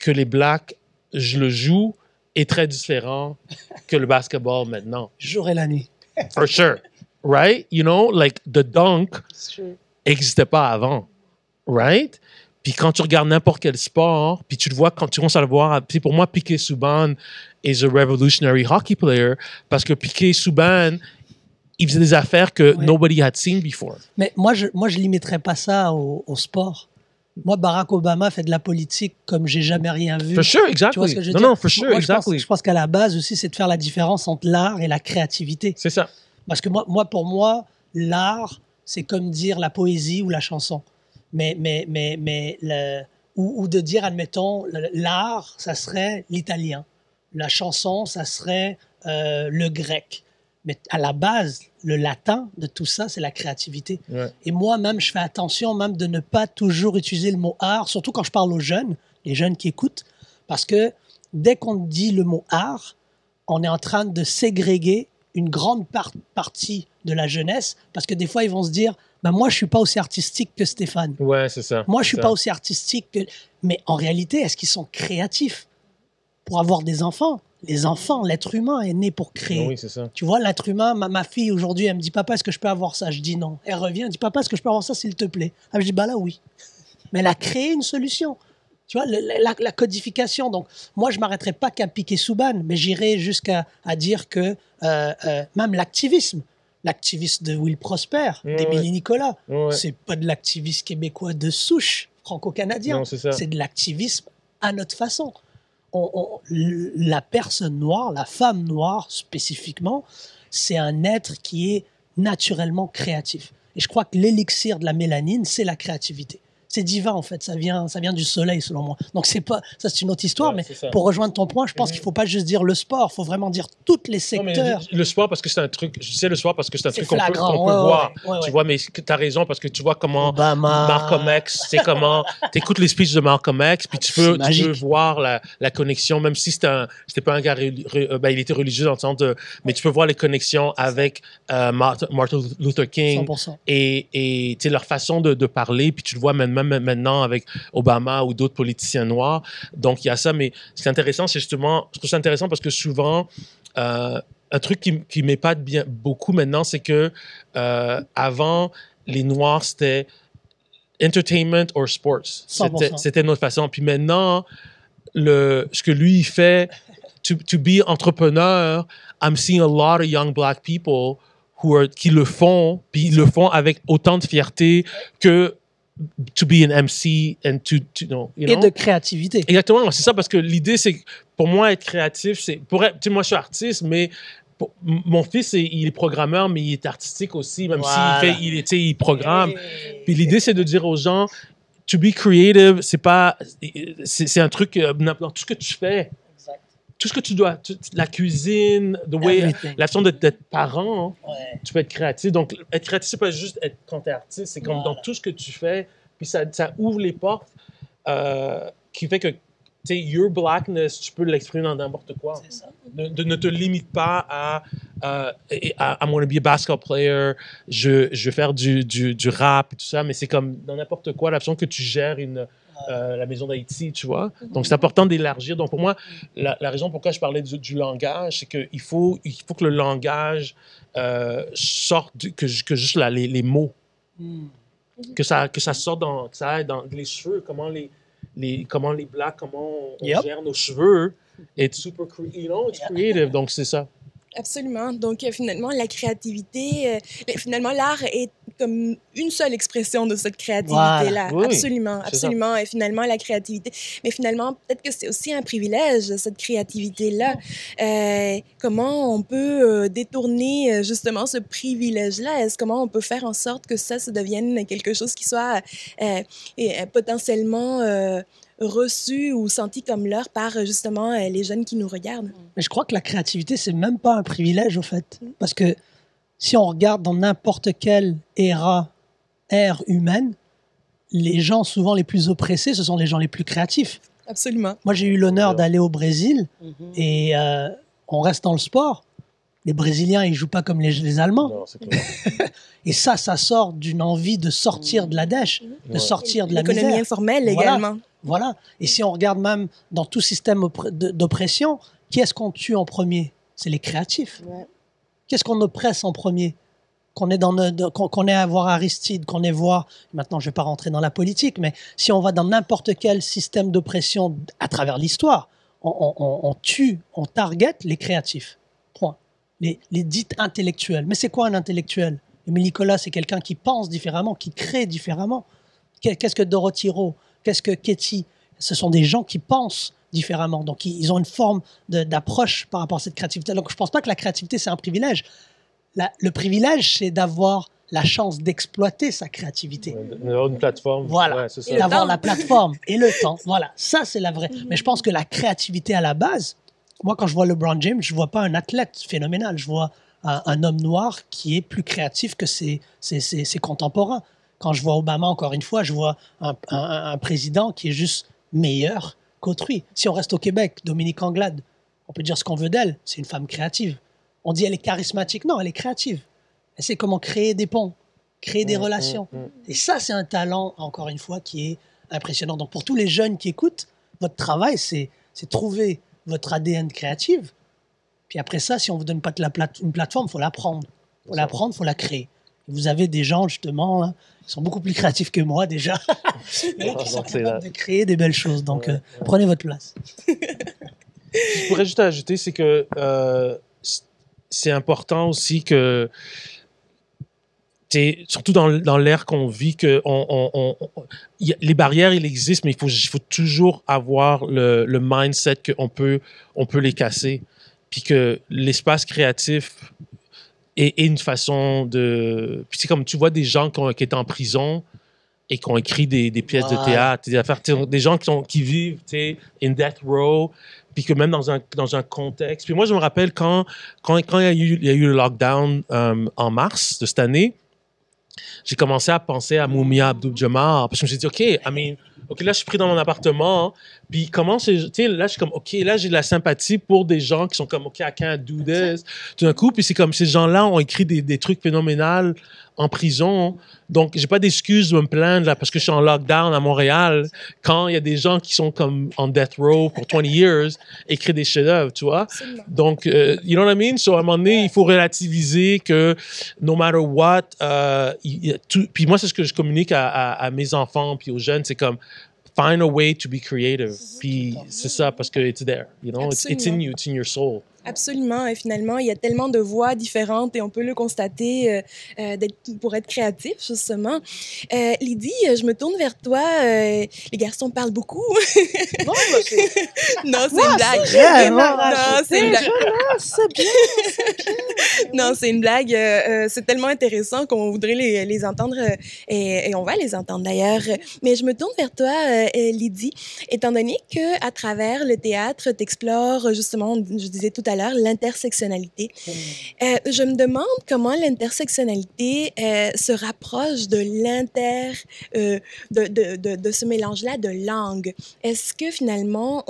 que les Blacks, je le joue, est très différent que le basketball maintenant. Jour et la nuit. For sure. Right? You know, like the dunk n'existait pas avant. Right? Puis quand tu regardes n'importe quel sport, puis tu le vois, quand tu commences à le voir, puis pour moi, Piquet Subban is a revolutionary hockey player, parce que Piquet Subban, il faisait des affaires que nobody had seen before. Mais moi, je limiterais pas ça au sport. Moi, Barack Obama fait de la politique comme j'ai jamais rien vu. For sure, exactly. Tu vois ce que je veux dire? Non, for sure, exactly. Je pense qu'à la base aussi, c'est de faire la différence entre l'art et la créativité. C'est ça. Parce que pour moi, l'art, c'est comme dire la poésie ou la chanson. Ou de dire, admettons, l'art, ça serait l'italien. La chanson, ça serait le grec. Mais à la base, le latin de tout ça, c'est la créativité. Ouais. Et moi-même, je fais attention même de ne pas toujours utiliser le mot art, surtout quand je parle aux jeunes, les jeunes qui écoutent, parce que dès qu'on dit le mot art, on est en train de ségréguer une grande partie de la jeunesse, parce que des fois, ils vont se dire, ben moi, je suis pas aussi artistique que Stéphane. Ouais, c'est ça. Moi, je suis pas aussi artistique que... Mais en réalité, est-ce qu'ils sont créatifs pour avoir des enfants? Les enfants, l'être humain est né pour créer. Oui, c'est ça. Tu vois, l'être humain, ma fille aujourd'hui, elle me dit, papa, est-ce que je peux avoir ça? Je dis non. Elle revient, elle dit, papa, est-ce que je peux avoir ça, s'il te plaît? Ah, je dis, bah là, oui. Mais elle a créé une solution. Tu vois, la codification. Donc, moi, je ne m'arrêterai pas qu'à Piquet Subban, mais j'irai jusqu'à dire que même l'activisme de Will Prosper, d'Émilie Nicolas, c'est pas de l'activisme québécois de souche, franco-canadien. Non, c'est de l'activisme à notre façon. La personne noire, la femme noire spécifiquement, c'est un être qui est naturellement créatif. Et je crois que l'élixir de la mélanine, c'est la créativité. C'est divin, en fait. Ça vient du soleil, selon moi. Donc, ça, c'est une autre histoire. Mais pour rejoindre ton point, je pense qu'il ne faut pas juste dire le sport. Il faut vraiment dire tous les secteurs. Non, mais le sport, parce que c'est un truc... Je sais le sport parce que c'est un truc qu'on peut voir. Tu vois, mais tu as raison, parce que tu vois comment Malcolm X, c'est comment... Tu écoutes les speeches de Malcolm X, puis tu peux voir la connexion, même si c'était pas un gars... il était religieux dans le sens de... Mais tu peux voir les connexions avec Martin Luther King. 100%. Et leur façon de parler, puis tu le vois même maintenant avec Obama ou d'autres politiciens noirs. Donc, il y a ça. Mais ce qui est intéressant, c'est justement... Je trouve ça intéressant parce que souvent, un truc qui m'épate beaucoup maintenant, c'est que avant, les Noirs, c'était entertainment or sports. C'était notre façon. Puis maintenant, ce que lui, il fait, to be entrepreneur, I'm seeing a lot of young black people qui le font, puis ils le font avec autant de fierté que to be an MC and to you know. Et de créativité. Exactement, c'est ça, parce que l'idée, c'est pour moi, être créatif, c'est... moi, je suis artiste, mais mon fils, il est programmeur, mais il est artistique aussi, même s'il programme. Puis l'idée, c'est de dire aux gens, to be creative, c'est un truc, dans tout ce que tu fais. Tout ce que tu dois, la cuisine, la façon d'être parent, tu peux être créatif. Donc, être créatif, c'est pas juste être quand t'es artiste, c'est comme dans tout ce que tu fais, puis ça ouvre les portes qui fait que tu sais, your blackness, tu peux l'exprimer dans n'importe quoi. C'est ça. Ne te limite pas à I'm going to be a basketball player, je vais faire du rap et tout ça, mais c'est comme dans n'importe quoi, la façon que tu gères la maison d'Haïti, tu vois. Donc, c'est important d'élargir. Donc, pour moi, la raison pourquoi je parlais du langage, c'est qu'il faut que le langage sorte, que juste les mots. Que ça sorte que ça aille dans les cheveux, comment les blacks, comment on gère nos cheveux. It's super, it's creative, donc c'est ça. Absolument. Donc, finalement, la créativité, finalement, l'art est comme une seule expression de cette créativité-là. Voilà. Oui, absolument, absolument. Et finalement, la créativité. Mais finalement, peut-être que c'est aussi un privilège, cette créativité-là. Comment on peut détourner justement ce privilège-là? Comment on peut faire en sorte que ça devienne quelque chose qui soit potentiellement reçu ou senti comme leur par justement les jeunes qui nous regardent. Mais je crois que la créativité, c'est même pas un privilège au fait. Parce que si on regarde dans n'importe quelle ère humaine, les gens souvent les plus oppressés, ce sont les gens les plus créatifs. Absolument. Moi, j'ai eu l'honneur d'aller au Brésil et on reste dans le sport. Les Brésiliens, ils jouent pas comme les Allemands. Non, c'est clair. Et ça sort d'une envie de sortir de la dèche, de sortir de la misère. L'économie informelle également. Voilà. Et si on regarde même dans tout système d'oppression, qui est-ce qu'on tue en premier? C'est les créatifs. Ouais. Qu'est-ce qu'on oppresse en premier? Qu'on est à voir Aristide, qu'on est voir... Maintenant, je ne vais pas rentrer dans la politique, mais si on va dans n'importe quel système d'oppression à travers l'histoire, on tue, on target les créatifs. Point. Les dits intellectuels. Mais c'est quoi un intellectuel? Émile Nicolas, c'est quelqu'un qui pense différemment, qui crée différemment. Qu'est-ce que Dorothy Rowe? Qu'est-ce que Ketty? Ce sont des gens qui pensent différemment. Donc, ils ont une forme d'approche par rapport à cette créativité. Donc, je ne pense pas que la créativité, c'est un privilège. Le privilège, c'est d'avoir la chance d'exploiter sa créativité. D'avoir une plateforme. Voilà. Ouais, c'est ça. D'avoir la plateforme et le temps. Voilà. Ça, c'est la vraie. Mais je pense que la créativité à la base, moi, quand je vois LeBron James, je ne vois pas un athlète phénoménal. Je vois un homme noir qui est plus créatif que ses contemporains. Quand je vois Obama, encore une fois, je vois un président qui est juste meilleur qu'autrui. Si on reste au Québec, Dominique Anglade, on peut dire ce qu'on veut d'elle, c'est une femme créative. On dit elle est charismatique. Non, elle est créative. Elle sait comment créer des ponts, créer des relations. Et ça, c'est un talent, encore une fois, qui est impressionnant. Donc, pour tous les jeunes qui écoutent, votre travail, c'est trouver votre ADN créative. Puis après ça, si on ne vous donne pas une plateforme, il faut l'apprendre. Il faut l'apprendre, il faut la créer. Vous avez des gens, justement, là, qui sont beaucoup plus créatifs que moi, déjà, qui sont capables de créer des belles choses. Donc, prenez votre place. Je pourrais juste ajouter, c'est que c'est important aussi que, surtout dans l'ère qu'on vit, que les barrières, il existe, mais il faut toujours avoir le mindset qu'on peut les casser. Puis que l'espace créatif est une façon de... Puis c'est comme tu vois des gens qui étaient en prison et qui ont écrit des pièces de théâtre, des affaires, des gens qui vivent in death row, puis que même dans un contexte... Puis moi, je me rappelle quand il y a eu le lockdown en mars de cette année, j'ai commencé à penser à Mumia Abdul-Jabbar, parce que je me suis dit, OK, là, je suis pris dans mon appartement, puis comment là, je suis comme, OK, là, j'ai de la sympathie pour des gens qui sont comme, OK, I can't do this. Tout d'un coup, puis c'est comme, ces gens-là ont écrit des trucs phénoménaux en prison, donc j'ai pas d'excuse de me plaindre, là, parce que je suis en lockdown à Montréal, quand il y a des gens qui sont comme en death row pour 20 years, écrivent des chefs-d'œuvre, tu vois. Donc, you know what I mean? So, à un moment donné, il faut relativiser que no matter what, puis moi, c'est ce que je communique à mes enfants puis aux jeunes, c'est comme, find a way to be creative. Puis c'est ça, parce que it's there, you know? It's in you, it's in your soul. Absolument. Et finalement, il y a tellement de voix différentes et on peut le constater pour être créatif, justement. Lydie, je me tourne vers toi. Les garçons parlent beaucoup. Non, c'est une blague. Non, c'est une blague. C'est bien. Non, c'est une blague. C'est tellement intéressant qu'on voudrait les entendre et on va les entendre d'ailleurs. Mais je me tourne vers toi, Lydie, étant donné que à travers le théâtre, t'explores justement, je disais tout à à l'heure, l'intersectionnalité. Je me demande comment l'intersectionnalité se rapproche de de ce mélange-là de langues. Est-ce que finalement,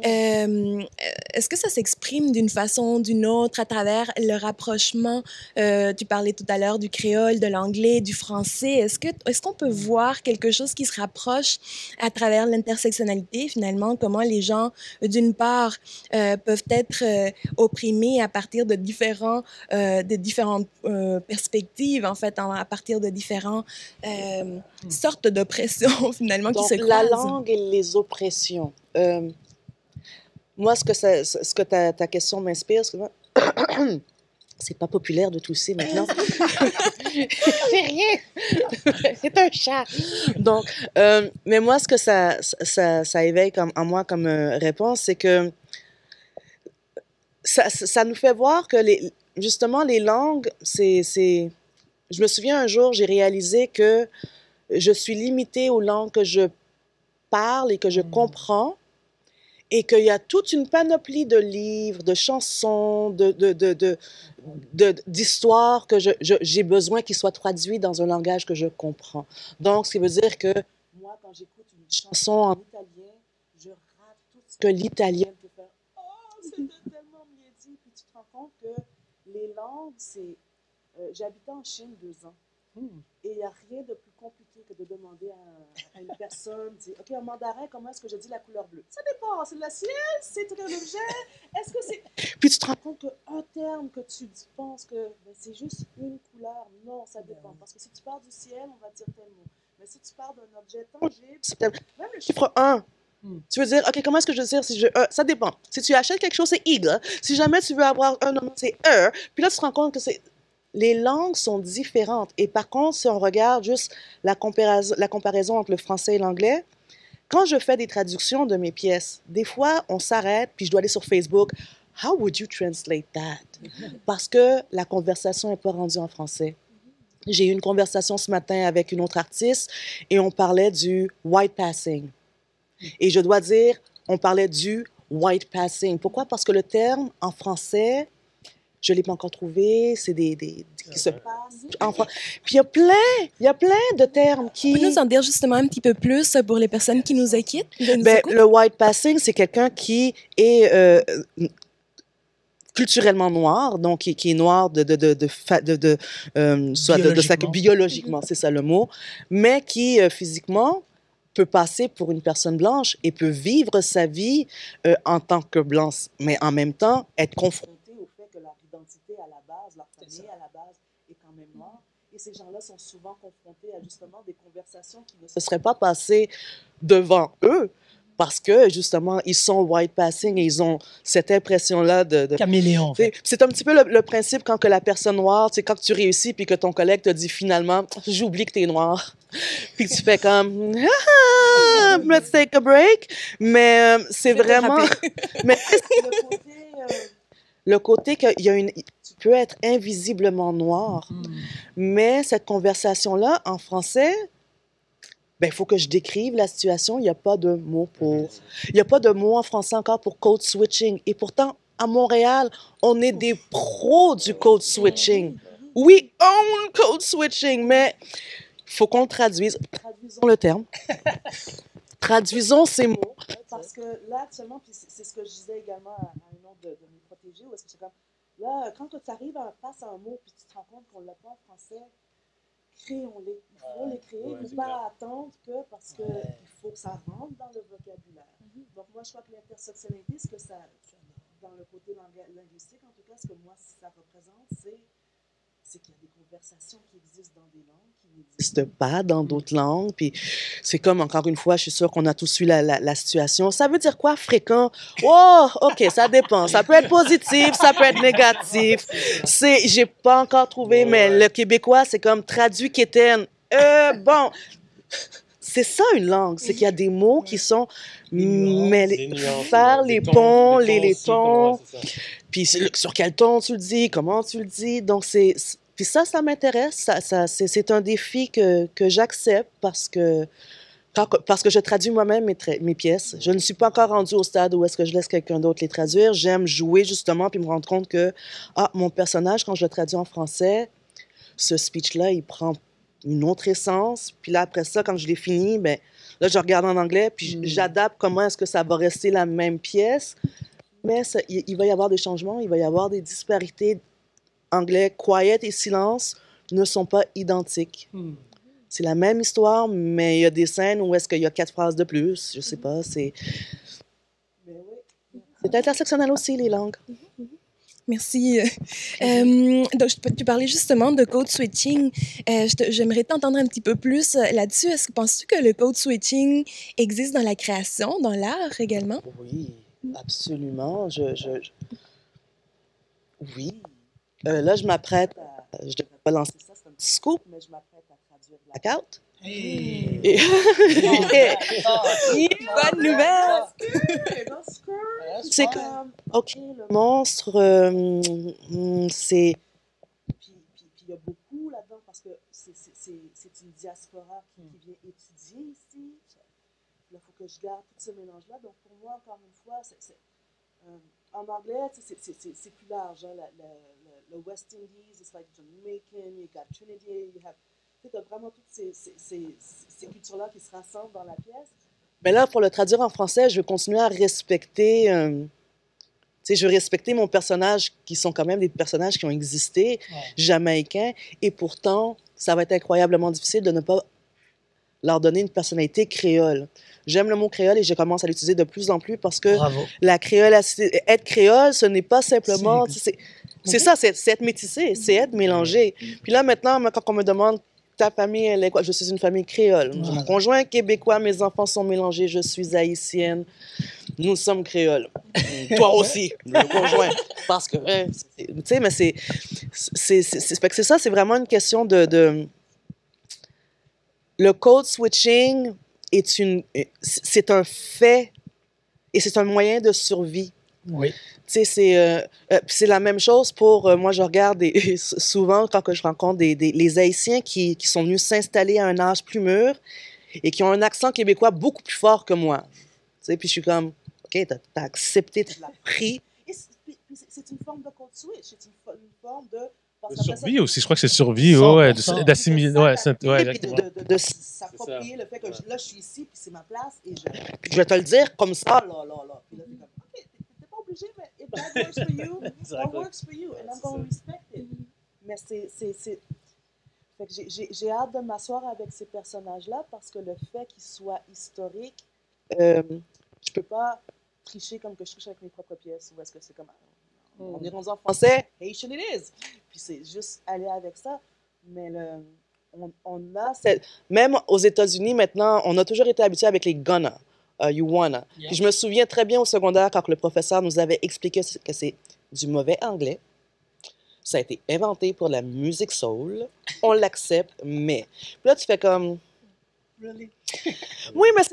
est-ce que ça s'exprime d'une façon ou d'une autre à travers le rapprochement? Tu parlais tout à l'heure du créole, de l'anglais, du français. Est-ce qu'on peut voir quelque chose qui se rapproche à travers l'intersectionnalité, finalement, comment les gens, d'une part, peuvent être opprimés à partir de différentes perspectives, en fait, à partir de différentes sortes d'oppressions, finalement, qui se Donc, la croisent. langue et les oppressions. Moi, ce que ta question m'inspire, c'est pas populaire de tousser maintenant. C'est rien. C'est un chat. Donc, mais moi, ce que ça éveille en moi comme réponse, c'est que ça nous fait voir que justement, les langues, Je me souviens un jour, j'ai réalisé que je suis limitée aux langues que je parle et que je comprends, et qu'il y a toute une panoplie de livres, de chansons, d'histoires que j'ai besoin qu'ils soient traduits dans un langage que je comprends. Donc, ce qui veut dire que moi, quand j'écoute une chanson en italien, je rate tout ce que l'italien peut faire. Oh, c'était tellement bien dit. Puis tu te rends compte que les langues, c'est... j'habitais en Chine 2 ans. Et il n'y a rien de plus compliqué que de demander à une personne, OK, en mandarin, comment est-ce que je dis la couleur bleue? Ça dépend, c'est le ciel, c'est un objet, est-ce que c'est... Puis tu te rends compte qu'un terme que tu penses que c'est juste une couleur, non, ça dépend. Parce que si tu parles du ciel, on va dire tel mot. Mais si tu parles d'un objet tangible, même le chiffre 1, tu veux dire, OK, comment est-ce que je veux dire si je... ça dépend. Si tu achètes quelque chose, c'est Iga. Si jamais tu veux avoir un nom, c'est Puis là, tu te rends compte que c'est... Les langues sont différentes. Et par contre, si on regarde juste la comparaison entre le français et l'anglais, quand je fais des traductions de mes pièces, des fois, on s'arrête, puis je dois aller sur Facebook. How would you translate that? Parce que la conversation n'est pas rendue en français. J'ai eu une conversation ce matin avec une autre artiste et on parlait du white passing. Et je dois dire, on parlait du white passing. Pourquoi? Parce que le terme en français... Je ne l'ai pas encore trouvé, c'est des qui se passent. Puis il y a plein de termes qui... Tu peux nous en dire justement un petit peu plus pour les personnes qui nous écoutent? Le white passing, c'est quelqu'un qui est culturellement noir, donc qui est noir biologiquement, c'est ça le mot, mais qui physiquement peut passer pour une personne blanche et peut vivre sa vie en tant que blanche, mais en même temps être confronté leur identité à la base, leur famille à la base est quand même noire. Et ces gens-là sont souvent confrontés à justement des conversations qui ne se seraient pas passées devant eux parce que justement, ils sont white passing et ils ont cette impression-là de... Caméléon, en fait. C'est un petit peu le principe quand que la personne noire, quand tu réussis puis que ton collègue te dit finalement, j'oublie que t'es noir. Puis tu fais comme, let's take a break. Mais c'est vraiment... Mais le côté qu'il y a tu peux être invisiblement noir, mais cette conversation-là, en français, il faut que je décrive la situation. Il n'y a pas de mot pour... Il n'y a pas de mot en français encore pour code switching. Et pourtant, à Montréal, on est des pros du code switching. We own code switching, mais il faut qu'on le traduise. Traduisons le terme. Traduisons ces mots. Parce que là, actuellement, puis c'est ce que je disais également à un autre de mes protégés, où est-ce que c'est comme, là, quand tu arrives face à un mot, puis tu te rends compte qu'on ne l'a pas en français, créons-les. Il faut les créer, il ne faut pas attendre parce qu'il faut que ça rentre dans le vocabulaire. Donc, moi, je crois que l'intersectionnalité, ce que ça, dans le côté linguistique, en tout cas, ce que moi, ça représente, c'est qu'il y a des conversations qui existent dans des langues qui n'existent pas dans d'autres langues. Puis c'est comme, encore une fois, je suis sûre qu'on a tous eu la situation. Ça veut dire quoi, fréquent? Oh, OK, ça dépend. Ça peut être positif, ça peut être négatif. J'ai pas encore trouvé, mais le québécois, c'est comme traduit quétaine. Bon, c'est ça une langue, c'est qu'il y a des mots qui sont... faire les ponts, les tons... Puis sur quel ton tu le dis, comment tu le dis. Donc, puis ça m'intéresse. C'est un défi que j'accepte parce que Parce que je traduis moi-même mes pièces. Je ne suis pas encore rendue au stade où est-ce que je laisse quelqu'un d'autre les traduire. J'aime jouer justement puis me rendre compte que mon personnage, quand je le traduis en français, ce speech-là, il prend une autre essence. Puis là, après ça, quand je l'ai fini, ben, là, je regarde en anglais puis j'adapte comment est-ce que ça va rester la même pièce. Mais il va y avoir des changements, il va y avoir des disparités. Anglais, quiet et silence ne sont pas identiques. C'est la même histoire, mais il y a des scènes où est-ce qu'il y a 4 phrases de plus. Je sais pas, c'est intersectionnel aussi, les langues. Merci. Donc, tu parlais justement de code switching. J'aimerais t'entendre un petit peu plus là-dessus. Penses-tu que le code switching existe dans la création, dans l'art également? Oui, absolument. Oui. Là, je m'apprête à... Je ne devrais pas lancer ça, c'est un petit scoop, mais je m'apprête à traduire Blackout. Bonne nouvelle! C'est comme, OK, le monstre, c'est... Puis il y a beaucoup là-dedans parce que c'est une diaspora qui vient étudier ici. Il faut que je garde tout ce mélange-là. Donc, pour moi, encore une fois, en anglais, c'est plus large. Hein? Le West Indies, it's like Jamaican, you got Trinity, you have... Tu as vraiment toutes ces cultures-là qui se rassemblent dans la pièce. Mais là, pour le traduire en français, je veux continuer à respecter... je veux respecter mon personnage, qui sont quand même des personnages qui ont existé, jamaïcains, et pourtant, ça va être incroyablement difficile de ne pas leur donner une personnalité créole. J'aime le mot créole et je commence à l'utiliser de plus en plus parce que la créole, être créole, ce n'est pas simplement... C'est ça, c'est être métissé, c'est être mélangé. Puis là, maintenant, quand on me demande ta famille, elle est quoi? Je suis une famille créole. Mon conjoint est québécois, mes enfants sont mélangés, je suis haïtienne. Nous sommes créoles. Toi aussi, le conjoint. Parce que, tu sais, mais c'est ça, c'est vraiment une question de... Le code switching c'est un fait et c'est un moyen de survie. Oui. Tu sais, c'est la même chose pour... moi, je regarde souvent, quand que je rencontre les Haïtiens qui sont venus s'installer à un âge plus mûr et qui ont un accent québécois beaucoup plus fort que moi. Tu sais, puis je suis comme, OK, t'as accepté, tu l'as pris. Et c'est une forme de code switch, c'est une forme de... Survie aussi, je crois que c'est survie, d'assimiler, exactement. De s'approprier le fait que là, je suis ici, puis c'est ma place, et je vais te le dire comme ça, là. Puis là, t'es comme, OK, t'es pas obligé, mais if that works for you, that works for you, and I'm going to respect it. Mais fait que j'ai hâte de m'asseoir avec ces personnages-là, parce que le fait qu'ils soient historiques, je peux pas tricher comme que je triche avec mes propres pièces, ou est-ce que c'est comme... On est rendu en français, Haitian it is. Puis c'est juste aller avec ça. Mais on a même aux États-Unis maintenant, on a toujours été habitué avec les gonna, you wanna. Puis je me souviens très bien au secondaire quand le professeur nous avait expliqué que c'est du mauvais anglais. Ça a été inventé pour la musique soul. On l'accepte, mais. Puis là, tu fais comme. Really? Oui, mais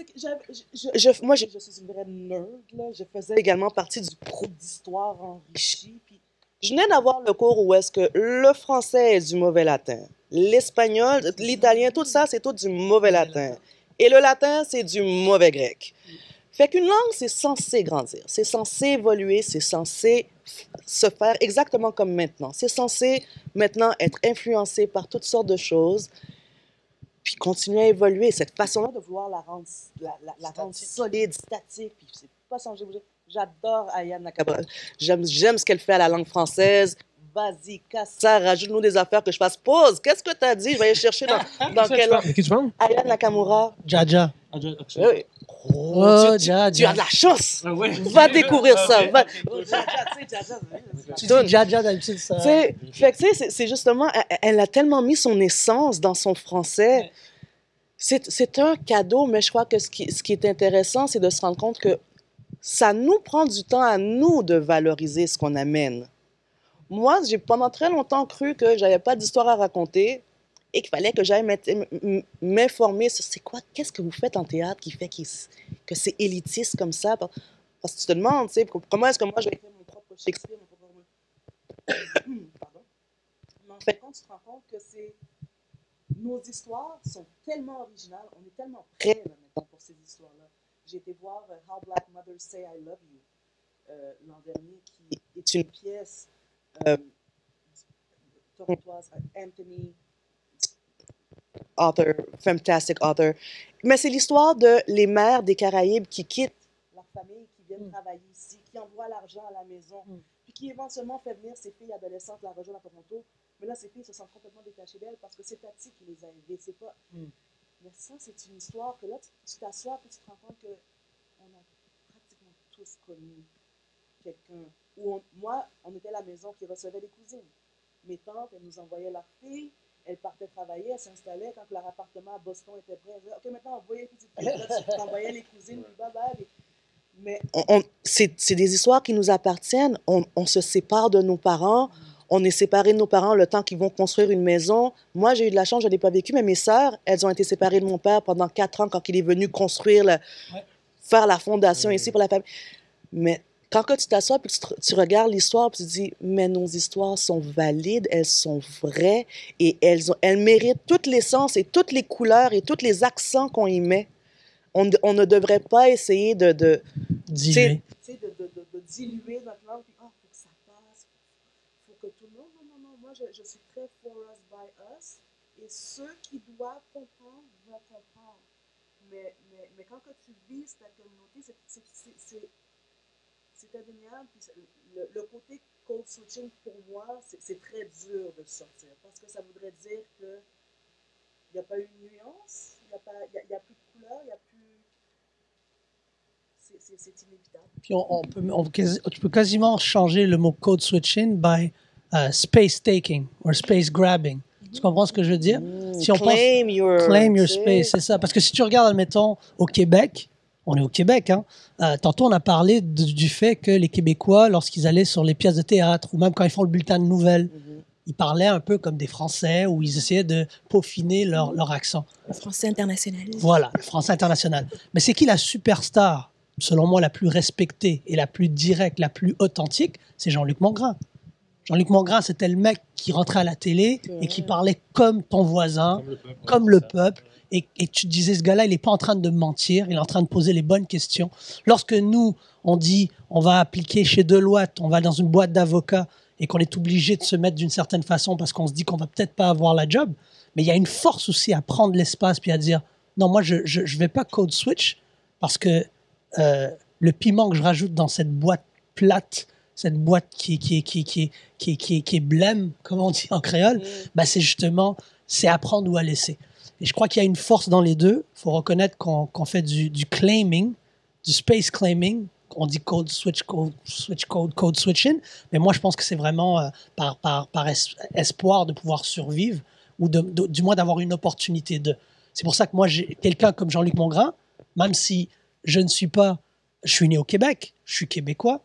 moi, je suis une vraie nerd. Là. Je faisais également partie du groupe d'histoire enrichi. Puis je venais d'avoir le cours où est-ce que le français est du mauvais latin, l'espagnol, l'italien, tout ça, c'est tout du mauvais latin. Et le latin, c'est du mauvais grec. Fait qu'une langue, c'est censé grandir, c'est censé évoluer, c'est censé se faire exactement comme maintenant. C'est censé maintenant être influencé par toutes sortes de choses. Puis continuer à évoluer. Cette façon-là de vouloir la rendre solide, statique, puis c'est pas changer, bouger. J'adore Ayane Nakamura. J'aime ce qu'elle fait à la langue française. Vas-y, casse ça, rajoute-nous des affaires que je fasse pause. Qu'est-ce que tu as dit? Je vais aller chercher dans quelle langue. Qui tu parles? Ayane Nakamura. Jaja. Oui. Jaja. Tu as de la chance. Va découvrir ça. Tu dis Jaja d'habitude, ça. Fait que tu sais, c'est justement, elle a tellement mis son essence dans son français. C'est un cadeau, mais je crois que ce qui est intéressant, c'est de se rendre compte que ça nous prend du temps à nous de valoriser ce qu'on amène. Moi, j'ai pendant très longtemps cru que j'avais pas d'histoire à raconter et qu'il fallait que j'aille m'informer sur qu'est-ce que vous faites en théâtre qui fait que c'est élitiste comme ça. Parce que tu te demandes, tu sais, comment est-ce que moi je vais écrire mon propre Shakespeare, mon propre... Pardon. Mais en fait, quand tu te rends compte que c'est nos histoires sont tellement originales, on est tellement prêts là, maintenant pour ces histoires-là. J'ai été voir How Black Mothers Say I Love You l'an dernier, qui est une pièce torontoise, Anthony, author, fantastic author. Mais c'est l'histoire de les mères des Caraïbes qui quittent leur famille, qui viennent travailler ici, qui envoient l'argent à la maison, puis qui éventuellement fait venir ses filles adolescentes la rejoindre à Toronto. Mais là, ces filles se sentent complètement détachées d'elles parce que c'est Tati qui les a aidées, c'est pas... Mais ça, c'est une histoire que là, tu t'assois et tu te rends compte qu'on a pratiquement tous connu quelqu'un. Moi, on était la maison qui recevait les cousines. Mes tantes, elles nous envoyaient leurs filles, elles partaient travailler, elles s'installaient. Quand leur appartement à Boston était prêt, elles disaient « OK, maintenant, envoyez les petites filles. » Là, tu envoyais les cousines, puis bye-bye. Mais c'est des histoires qui nous appartiennent. On se sépare de nos parents. On est séparés de nos parents le temps qu'ils vont construire une maison. Moi, j'ai eu de la chance, je ne l'ai pas vécu, mais mes sœurs, elles ont été séparées de mon père pendant 4 ans quand il est venu construire, faire la fondation ici pour la famille. Mais quand que tu t'assois et que tu regardes l'histoire, puis tu dis, mais nos histoires sont valides, elles sont vraies et elles méritent toute l'essence et toutes les couleurs et tous les accents qu'on y met. On ne devrait pas essayer de diluer notre langue. Puis, faut que ça passe. Faut que tout le monde... Non. Moi, je suis très for us, by us. Et ceux qui doivent comprendre vont comprendre. Mais quand que tu vis ta communauté, c'est indéniable. Le côté code switching, pour moi, c'est très dur de sortir. Parce que ça voudrait dire que il n'y a pas eu de nuance, il n'y a plus de couleur, il n'y a plus... C'est inévitable. Puis tu peux quasiment changer le mot code switching by space taking or space grabbing. Tu comprends ce que je veux dire? Si on claim your space, c'est ça. Parce que si tu regardes, admettons, au Québec, on est au Québec, hein, tantôt on a parlé du fait que les Québécois, lorsqu'ils allaient sur les pièces de théâtre ou même quand ils font le bulletin de nouvelles, ils parlaient un peu comme des Français ou ils essayaient de peaufiner leur accent. Le français international. Voilà, le français international. Mais c'est qui la superstar, selon moi, la plus respectée et la plus directe, la plus authentique? C'est Jean-Luc Mongrain. Jean-Luc Mongrain, c'était le mec qui rentrait à la télé et qui parlait comme ton voisin, comme le peuple. Et tu te disais, ce gars-là, il n'est pas en train de mentir, il est en train de poser les bonnes questions. Lorsque nous, on dit, on va appliquer chez Deloitte, on va dans une boîte d'avocats et qu'on est obligé de se mettre d'une certaine façon parce qu'on se dit qu'on va peut-être pas avoir la job, mais il y a une force aussi à prendre l'espace puis à dire, non, moi, je vais pas code switch parce que le piment que je rajoute dans cette boîte plate, cette boîte qui est blême, comme on dit en créole, c'est justement, c'est à prendre ou à laisser. Et je crois qu'il y a une force dans les deux. Il faut reconnaître qu'on fait du claiming, du space claiming. On dit code switching. Mais moi, je pense que c'est vraiment par espoir de pouvoir survivre ou du moins d'avoir une opportunité de. C'est pour ça que moi, j'ai quelqu'un comme Jean-Luc Mongrain, même si je suis né au Québec, je suis québécois.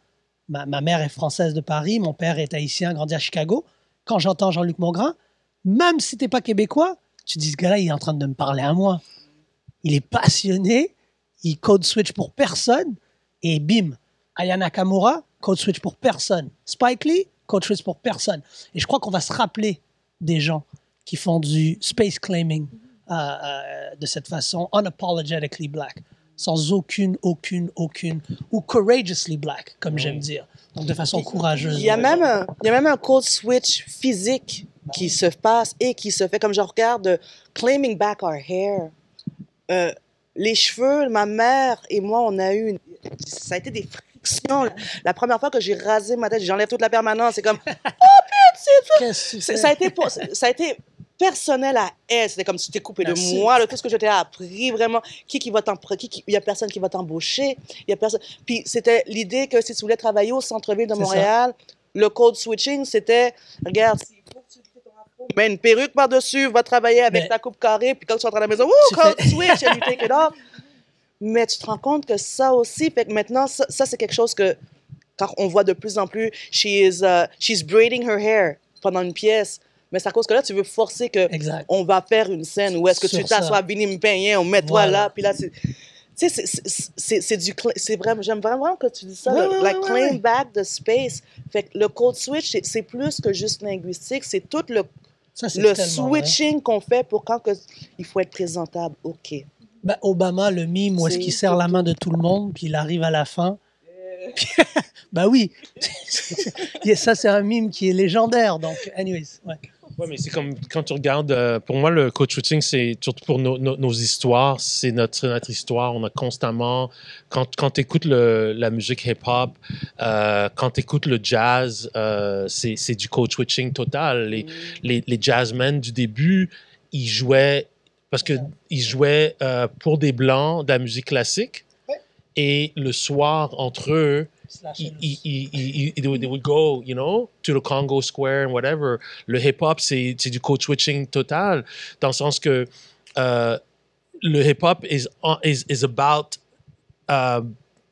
Ma mère est française de Paris, mon père est haïtien, grandi à Chicago. Quand j'entends Jean-Luc Mongrain, même si tu n'es pas québécois, tu dis, ce gars-là, il est en train de me parler à moi. Il est passionné, il code switch pour personne, et bim. Aya Nakamura, code switch pour personne. Spike Lee, code switch pour personne. Et je crois qu'on va se rappeler des gens qui font du space claiming de cette façon, unapologetically black, sans aucune, ou courageously black, comme j'aime dire. Donc, de façon courageuse. Il y a même un code switch physique qui se passe et qui se fait, comme je regarde Claiming Back Our Hair. Les cheveux, ma mère et moi, ça a été des frictions. La première fois que j'ai rasé ma tête, j'enlève toute la permanence, c'est comme, oh, putain, ça a été personnel à elle. C'était comme si tu t'es coupé de moi, tout ce que je t'ai appris, vraiment. Il y a personne qui va t'embaucher. Il y a personne. Puis c'était l'idée que si tu voulais travailler au centre-ville de Montréal, le code switching, c'était, regarde, s'il faut que tu fais ton afro, mets une perruque par-dessus, va travailler avec ta coupe carrée, puis quand tu rentres à la maison, code switch, and you take it off. Mais tu te rends compte que ça aussi, fait que maintenant, ça c'est quelque chose que, quand on voit de plus en plus, she's braiding her hair pendant une pièce. Mais c'est à cause que là, tu veux forcer que on va faire une scène où est-ce que tu t'assois, Vinny Mpegnen, on met toi là, puis là, c'est vraiment, j'aime vraiment que tu dis ça, claim back the space. Fait que le code switch, c'est plus que juste linguistique, c'est tout Ça, c'est Le tellement vrai. switching qu'on fait pour quand il faut être présentable. OK. Ben, Obama, le mime où est-ce C'est qu'il serre la main de tout le monde, puis il arrive à la fin. Ben oui, ça c'est un mime qui est légendaire. Donc, anyways, ouais. Ouais, mais c'est comme quand tu regardes, pour moi, le code switching, c'est surtout pour nos histoires, c'est notre histoire. On a constamment, quand tu écoutes la musique hip-hop, quand tu écoutes le jazz, c'est du code switching total. Les jazzmen du début, ils jouaient, parce qu'ils jouaient pour des blancs de la musique classique, et le soir, entre eux, they would go, you know, to the Congo Square and whatever. Le hip-hop, c'est du code switching total, dans le sens que le hip-hop is about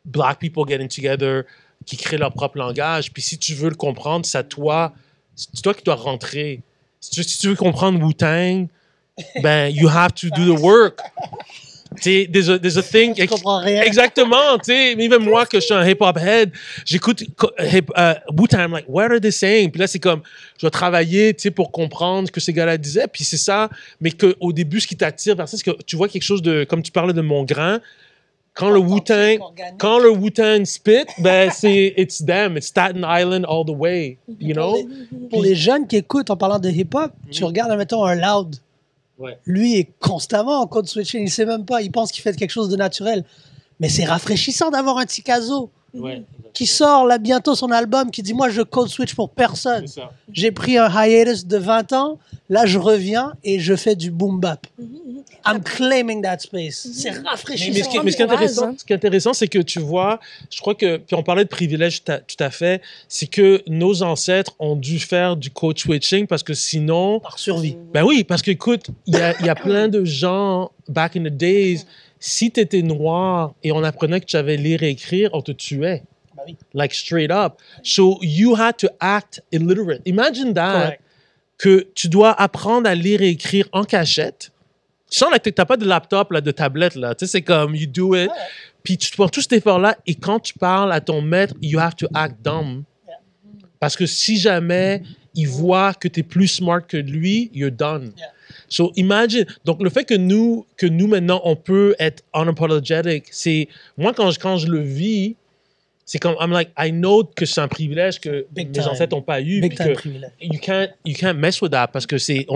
black people getting together, qui créent leur propre langage. Puis si tu veux le comprendre, c'est toi qui dois rentrer. Si tu veux comprendre Wu-Tang, ben, you have to do the work. There's a thing. Je comprends rien. Exactement. Même moi, que je suis un hip-hop head, j'écoute Wu-Tang, I'm like, what are they saying? Puis là, c'est comme, je dois travailler pour comprendre ce que ces gars-là disaient. Puis c'est ça. Mais qu'au début, ce qui t'attire vers ça, c'est que tu vois quelque chose de, comme tu parlais de mon grand, quand le Wu-Tang spit, ben it's them. It's Staten Island all the way. You know? Pour les jeunes qui écoutent en parlant de hip-hop, tu regardes, mettons, un Loud. Ouais. Lui est constamment en code switching. Il sait même pas. Il pense qu'il fait quelque chose de naturel. Mais c'est rafraîchissant d'avoir un Tikazo qui sort là bientôt son album, qui dit moi je code switch pour personne. J'ai pris un hiatus de 20 ans. Là je reviens et je fais du boom bap. I'm claiming that space. C'est rafraîchissant. Mais ce qui est intéressant, c'est que tu vois, je crois que, puis on parlait de privilège tout à fait, c'est que nos ancêtres ont dû faire du code switching parce que sinon... Par survie. Ben oui, parce que écoute, il y a plein de gens, back in the days, si tu étais noir et on apprenait que tu savais lire et écrire, on te tuait. Ben oui. Like straight up. So you had to act illiterate. Imagine that, Correct. que tu dois apprendre à lire et écrire en cachette. Tu sens là, que tu n'as pas de laptop, là, de tablette, là. Tu sais, c'est comme, you do it. Puis tu prends tout cet effort-là, et quand tu parles à ton maître, you have to act dumb. Parce que si jamais il voit que tu es plus smart que lui, you're done. So imagine, donc le fait que nous maintenant, on peut être unapologetic, c'est, moi, quand je le vis, c'est comme, I'm like, I know que c'est un privilège que mes ancêtres n'ont pas eu. Big time que privilège. you can't mess with that parce que c'est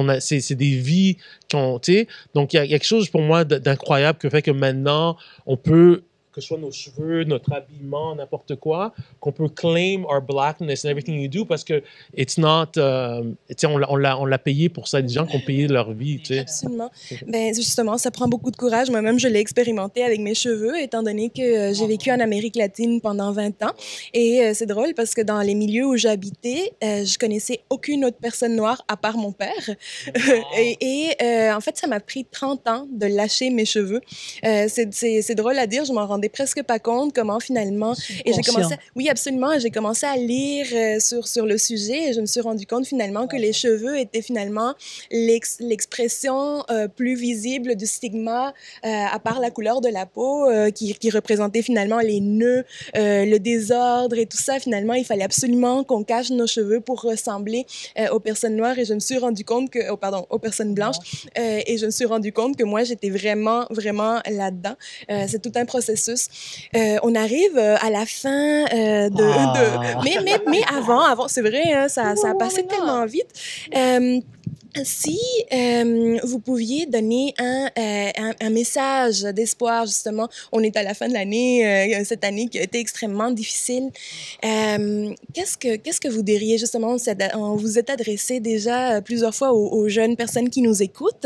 des vies qu'on, tu sais. Donc, il y a quelque chose pour moi d'incroyable que fait que maintenant, on peut, que ce soit nos cheveux, notre habillement, n'importe quoi, qu'on peut claim our blackness and everything you do parce que it's not, tu sais, on l'a payé pour ça, des gens qui ont payé leur vie, tu sais. Absolument. Ben, justement, ça prend beaucoup de courage. Moi-même, je l'ai expérimenté avec mes cheveux, étant donné que j'ai vécu en Amérique latine pendant 20 ans. Et c'est drôle parce que dans les milieux où j'habitais, je connaissais aucune autre personne noire à part mon père. En fait, ça m'a pris 30 ans de lâcher mes cheveux. C'est drôle à dire, je m'en rendais presque pas compte comment finalement... Et j'ai commencé... Oui, absolument. J'ai commencé à lire sur le sujet et je me suis rendu compte finalement que les cheveux étaient finalement l'expression plus visible du stigma à part la couleur de la peau qui représentait finalement les nœuds, le désordre et tout ça. Finalement, il fallait absolument qu'on cache nos cheveux pour ressembler aux personnes noires et je me suis rendu compte que... aux personnes blanches. Et je me suis rendu compte que moi, j'étais vraiment, vraiment là-dedans. C'est tout un processus. On arrive à la fin mais avant, c'est vrai, hein, ça a passé tellement vite. Si vous pouviez donner un message d'espoir, justement, on est à la fin de l'année, cette année qui a été extrêmement difficile. Qu'est-ce que vous diriez, justement, on vous est adressé déjà plusieurs fois aux jeunes personnes qui nous écoutent.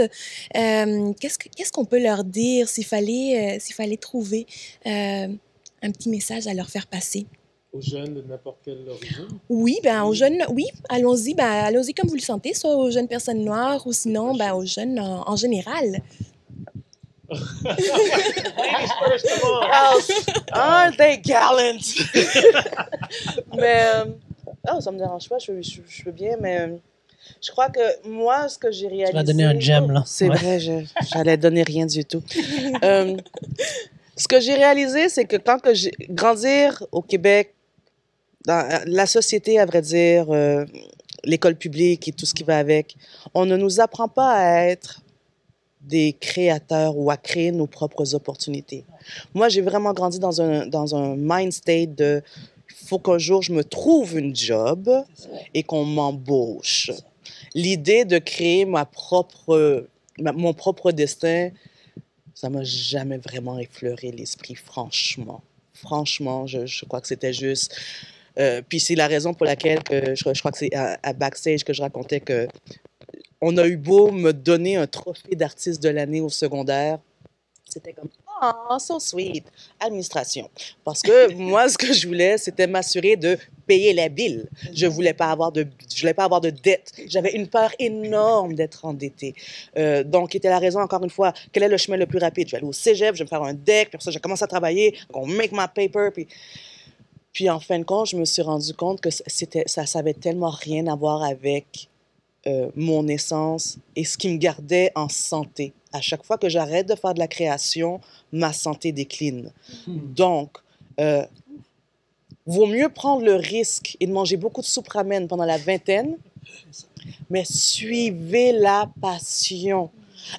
Qu'est-ce qu'on peut leur dire s'il fallait trouver un petit message à leur faire passer? Aux jeunes de n'importe quelle origine? Oui, aux jeunes, oui, allons-y comme vous le sentez, soit aux jeunes personnes noires ou sinon aux jeunes en général. Aren't they gallant? Mais, ça me dérange pas, je veux bien, mais je crois que moi, ce que j'ai réalisé... Tu vas donner un gem, là. C'est vrai, j'allais donner rien du tout. Ce que j'ai réalisé, c'est que quand j'ai grandir au Québec, dans la société, à vrai dire, l'école publique et tout ce qui va avec, on ne nous apprend pas à être des créateurs ou à créer nos propres opportunités. Moi, j'ai vraiment grandi dans un mind state de faut qu'un jour je me trouve une job et qu'on m'embauche. L'idée de créer mon propre destin, ça m'a jamais vraiment effleuré l'esprit, franchement. Franchement, je crois que c'était juste... puis c'est la raison pour laquelle je crois que c'est à Backstage que je racontais que on a eu beau me donner un trophée d'artiste de l'année au secondaire. C'était comme, oh, so sweet, administration. Parce que moi, ce que je voulais, c'était m'assurer de payer la bille. Je voulais pas avoir de dette. J'avais une peur énorme d'être endettée. Donc, était la raison, encore une fois, quel est le chemin le plus rapide? Je vais aller au cégep, je vais me faire un deck, puis après ça, je commence à travailler, on make my paper, puis en fin de compte, je me suis rendu compte que ça n'avait tellement rien à voir avec mon essence et ce qui me gardait en santé. À chaque fois que j'arrête de faire de la création, ma santé décline. Donc, vaut mieux prendre le risque et de manger beaucoup de soupe ramen pendant la vingtaine, mais suivez la passion.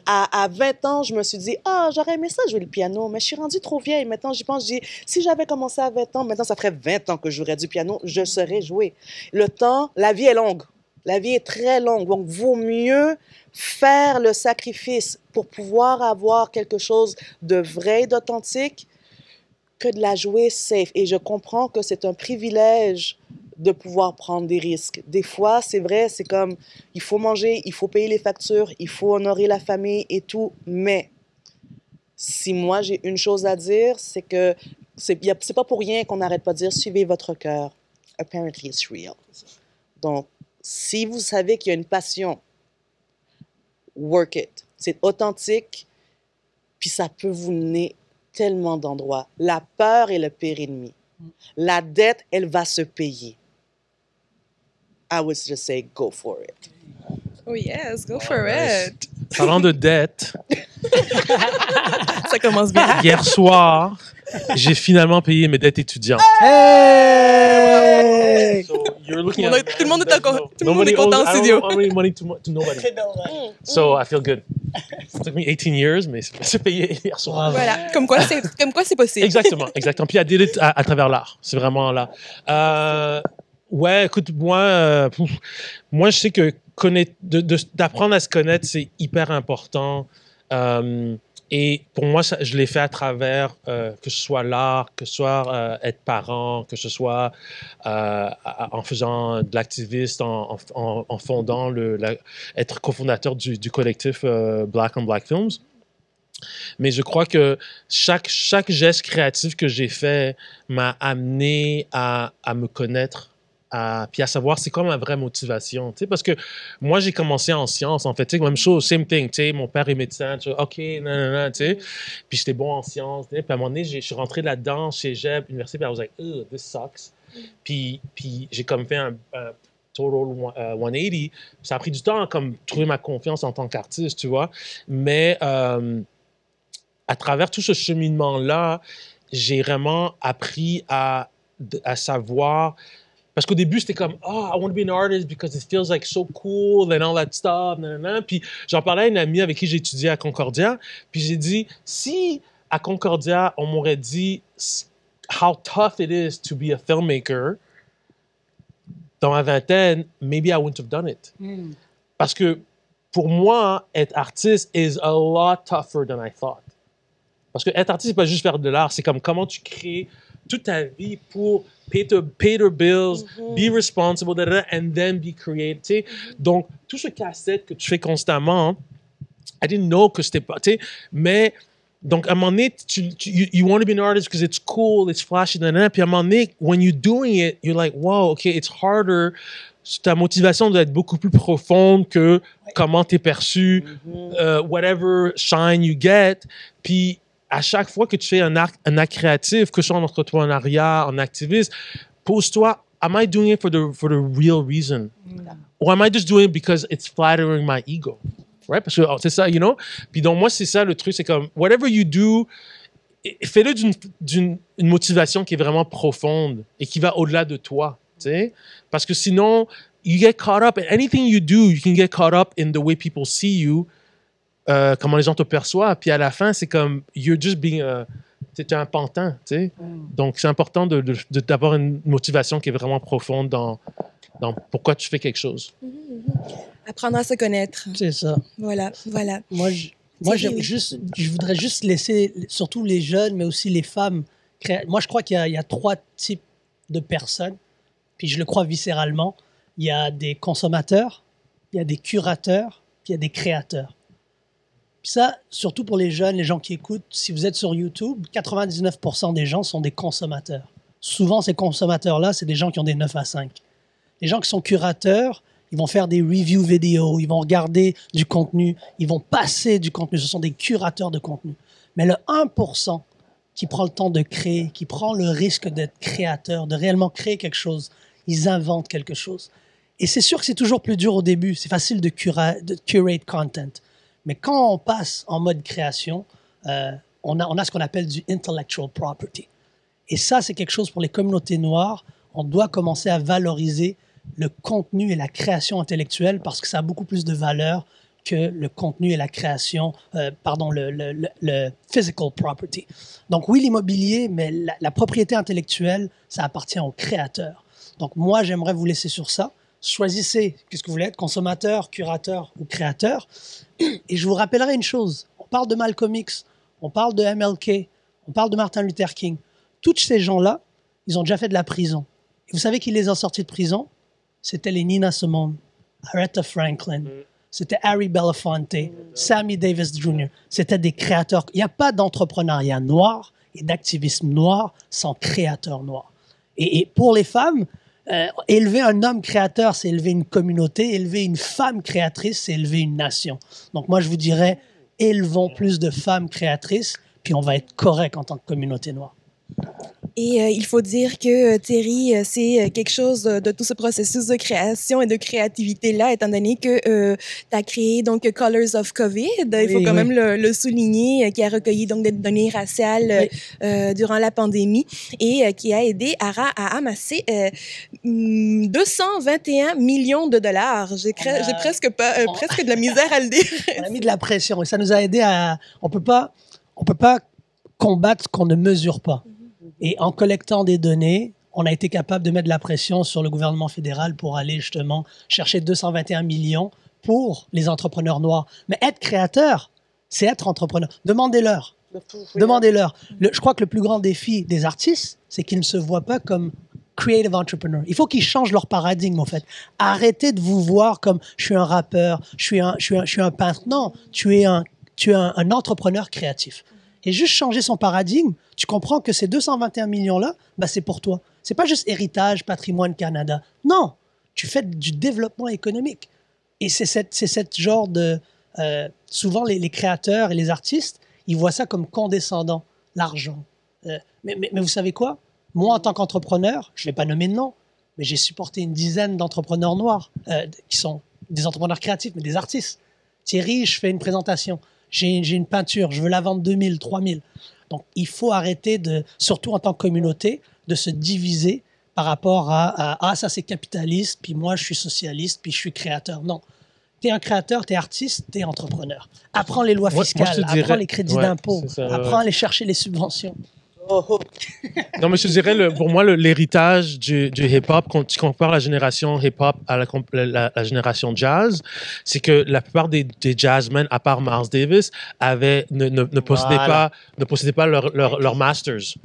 À 20 ans, je me suis dit, j'aurais aimé ça jouer le piano, mais je suis rendue trop vieille. Maintenant, j'y pense, je dis, si j'avais commencé à 20 ans, maintenant, ça ferait 20 ans que je jouerais du piano, je saurais jouer. Le temps, la vie est longue. La vie est très longue, donc vaut mieux faire le sacrifice pour pouvoir avoir quelque chose de vrai et d'authentique que de la jouer safe. Et je comprends que c'est un privilège de pouvoir prendre des risques. Des fois, c'est vrai, c'est comme, il faut manger, il faut payer les factures, il faut honorer la famille et tout, mais si moi j'ai une chose à dire, c'est que c'est pas pour rien qu'on n'arrête pas de dire « suivez votre cœur ». Apparently it's real. Donc, si vous savez qu'il y a une passion, work it. C'est authentique, puis ça peut vous mener tellement d'endroits. La peur est le pire ennemi. La dette, elle va se payer. I would just say, go for it. Oh yes, go for it. Parlant de dette, Ça commence bien. hier soir, j'ai finalement payé mes dettes étudiantes. Hey! So you're looking Tout le monde est content en studio. I don't owe money to nobody. So I feel good. It took me 18 years, mais c'est payé hier soir. Voilà, comme quoi c'est possible. Exactement. Puis I did it à travers l'art. C'est vraiment là. Ouais, écoute, moi, je sais que d'apprendre à se connaître, c'est hyper important. Et pour moi, je l'ai fait à travers que ce soit l'art, que ce soit être parent, que ce soit en faisant de l'activiste, en fondant être cofondateur du collectif Black on Black Films. Mais je crois que chaque geste créatif que j'ai fait m'a amené à me connaître, puis à savoir c'est quoi ma vraie motivation, tu sais, parce que moi j'ai commencé en sciences en fait, tu sais, même chose, same thing, tu sais, mon père est médecin, tu sais, ok, non, tu sais, puis j'étais bon en sciences, tu sais, puis à un moment donné je suis rentré là-dedans chez Jeb, université, puis I was like, this sucks, puis j'ai comme fait un total 180, ça a pris du temps comme trouver ma confiance en tant qu'artiste, tu vois, mais à travers tout ce cheminement-là, j'ai vraiment appris à savoir. Parce qu'au début, c'était comme, I want to be an artist because it feels like so cool and all that stuff. Nanana. Puis j'en parlais à une amie avec qui j'ai étudié à Concordia. Puis j'ai dit, si à Concordia, on m'aurait dit how tough it is to be a filmmaker dans ma vingtaine, maybe I wouldn't have done it. Parce que pour moi, être artiste is a lot tougher than I thought. Parce que être artiste, c'est pas juste faire de l'art, c'est comme comment tu crées toute ta vie pour pay their bills, be responsible, and then be creative. Donc, tout ce casse-tête que tu fais constamment, I didn't know que c'était pas, tu sais, mais donc, à un moment donné, you want to be an artist because it's cool, it's flashy, puis à un moment donné, when you're doing it, you're like, wow, okay, it's harder. Ta motivation doit être beaucoup plus profonde que comment t'es perçu, whatever shine you get. Puis, à chaque fois que tu fais un acte créatif, que ce soit en entrepreneuriat, en activiste, pose-toi, am I doing it for the real reason? Or am I just doing it because it's flattering my ego? Right? Parce que c'est ça, you know? Puis donc, moi, c'est ça le truc, c'est comme, whatever you do, fais-le d'une motivation qui est vraiment profonde et qui va au-delà de toi. T'sais? Parce que sinon, you get caught up in anything you do, you can get caught up in the way people see you, comment les gens te perçoivent. Puis à la fin, c'est comme, you're just being t'es un pantin, tu sais. Donc, c'est important d'avoir une motivation qui est vraiment profonde dans pourquoi tu fais quelque chose. Apprendre à se connaître. C'est ça. Voilà. Moi, je voudrais juste laisser, surtout les jeunes, mais aussi les femmes. Moi, je crois qu'il y a 3 types de personnes, puis je le crois viscéralement. Il y a des consommateurs, il y a des curateurs, puis il y a des créateurs. Puis ça, surtout pour les jeunes, les gens qui écoutent, si vous êtes sur YouTube, 99% des gens sont des consommateurs. Souvent, ces consommateurs-là, c'est des gens qui ont des 9 à 5. Les gens qui sont curateurs, ils vont faire des review vidéos, ils vont regarder du contenu, ils vont passer du contenu. Ce sont des curateurs de contenu. Mais le 1% qui prend le temps de créer, qui prend le risque d'être créateur, de réellement créer quelque chose, ils inventent quelque chose. Et c'est sûr que c'est toujours plus dur au début. C'est facile de curate content. Mais quand on passe en mode création, on a ce qu'on appelle du intellectual property. Et ça, c'est quelque chose pour les communautés noires. On doit commencer à valoriser le contenu et la création intellectuelle parce que ça a beaucoup plus de valeur que le contenu et la création, le physical property. Donc oui, l'immobilier, mais la propriété intellectuelle, ça appartient aux créateurs. Donc moi, j'aimerais vous laisser sur ça. Choisissez qu'est-ce que vous voulez être, consommateur, curateur ou créateur. Et je vous rappellerai une chose. On parle de Malcolm X, on parle de MLK, on parle de Martin Luther King. Tous ces gens-là, ils ont déjà fait de la prison. Et vous savez qui les a sortis de prison? C'était les Nina Simone, Aretha Franklin, c'était Harry Belafonte, Sammy Davis Jr. C'était des créateurs. Il n'y a pas d'entrepreneuriat noir et d'activisme noir sans créateur noir. Et pour les femmes, élever un homme créateur, c'est élever une communauté. Élever une femme créatrice, c'est élever une nation. Donc moi, je vous dirais, élevons plus de femmes créatrices, puis on va être correct en tant que communauté noire. Et il faut dire que Terry, c'est quelque chose de tout ce processus de création et de créativité-là, étant donné que tu as créé donc Colors of COVID. Il faut quand même le souligner, qui a recueilli donc des données raciales durant la pandémie et qui a aidé à amasser 221 millions de dollars. J'ai presque de la misère à le dire. On a mis de la pression et ça nous a aidé à... On peut pas combattre ce qu'on ne mesure pas. Et en collectant des données, on a été capable de mettre de la pression sur le gouvernement fédéral pour aller justement chercher 221 millions pour les entrepreneurs noirs. Mais être créateur, c'est être entrepreneur. Demandez-leur. Demandez-leur. Je crois que le plus grand défi des artistes, c'est qu'ils ne se voient pas comme creative entrepreneur. Il faut qu'ils changent leur paradigme, en fait. Arrêtez de vous voir comme je suis un rappeur, je suis un peintre. Non, tu es un entrepreneur créatif. Et juste changer son paradigme, tu comprends que ces 221 millions-là, c'est pour toi. C'est pas juste héritage, patrimoine Canada. Non, tu fais du développement économique. Et c'est cette genre de... souvent, les créateurs et les artistes, ils voient ça comme condescendant, l'argent. Mais vous savez quoi? Moi, en tant qu'entrepreneur, je ne vais pas nommer de nom, mais j'ai supporté une dizaine d'entrepreneurs noirs qui sont des entrepreneurs créatifs, mais des artistes. Thierry, je fais une présentation. J'ai une peinture, je veux la vendre 2000, 3000. Donc, il faut arrêter, surtout en tant que communauté, de se diviser par rapport à ça c'est capitaliste, puis moi je suis socialiste, puis je suis créateur. Non. Tu es un créateur, tu es artiste, tu es entrepreneur. Apprends les lois fiscales, apprends les crédits d'impôt, apprends à aller chercher les subventions. Non, mais je dirais, pour moi, l'héritage du hip-hop, quand tu compares la génération hip-hop à la génération jazz, c'est que la plupart des jazzmen, à part Miles Davis, ne possédaient pas leur masters.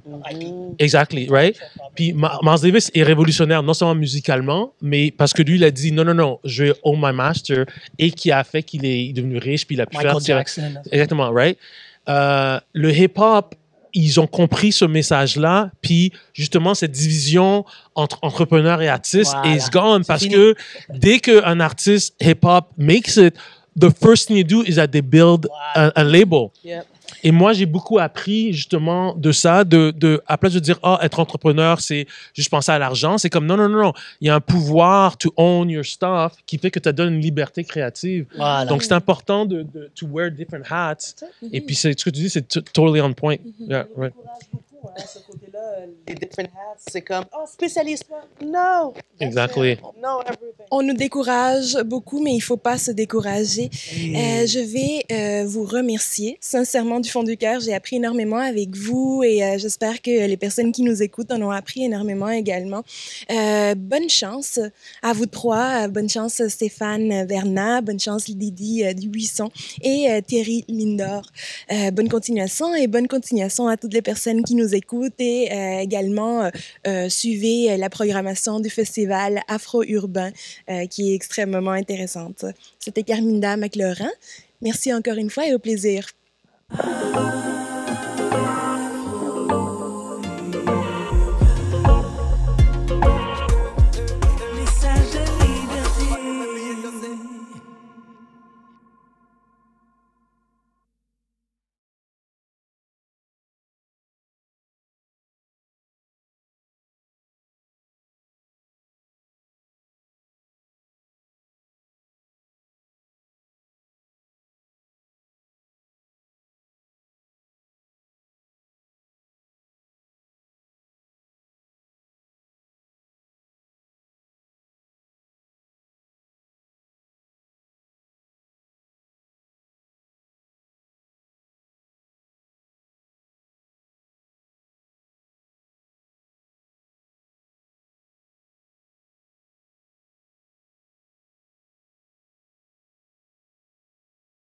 Exactly, right? Puis Miles Davis est révolutionnaire, non seulement musicalement, mais parce que lui, il a dit non, je vais own my master, et qui a fait qu'il est devenu riche, puis il a pu Michael Jackson. Exactement, right? Le hip-hop, ils ont compris ce message-là, puis justement, cette division entre entrepreneurs et artistes is gone parce que dès qu'un artiste hip-hop makes it, the first thing they do is that they build a label. Yep. Et moi, j'ai beaucoup appris justement de ça, à place de dire, être entrepreneur, c'est juste penser à l'argent. C'est comme, non. Il y a un pouvoir to own your stuff qui fait que ça donne une liberté créative. Voilà. Donc, c'est important to wear different hats. Et puis, ce que tu dis, c'est totally on point. Yeah, right. hein, ce côté-là, les different hats, c'est comme, oh, spécialiste-toi. No! Exactly. No, everything. On nous décourage beaucoup, mais il ne faut pas se décourager. Je vais vous remercier sincèrement du fond du cœur. J'ai appris énormément avec vous et j'espère que les personnes qui nous écoutent en ont appris énormément également. Bonne chance à vous trois. Bonne chance Stéphane Vernat. Bonne chance Lydie Dubuisson et Thierry Lindor. Bonne continuation et bonne continuation à toutes les personnes qui nous écoutent et également suivez la programmation du festival Afro-Urbain qui est extrêmement intéressante. C'était Carminda McLaurin. Merci encore une fois et au plaisir.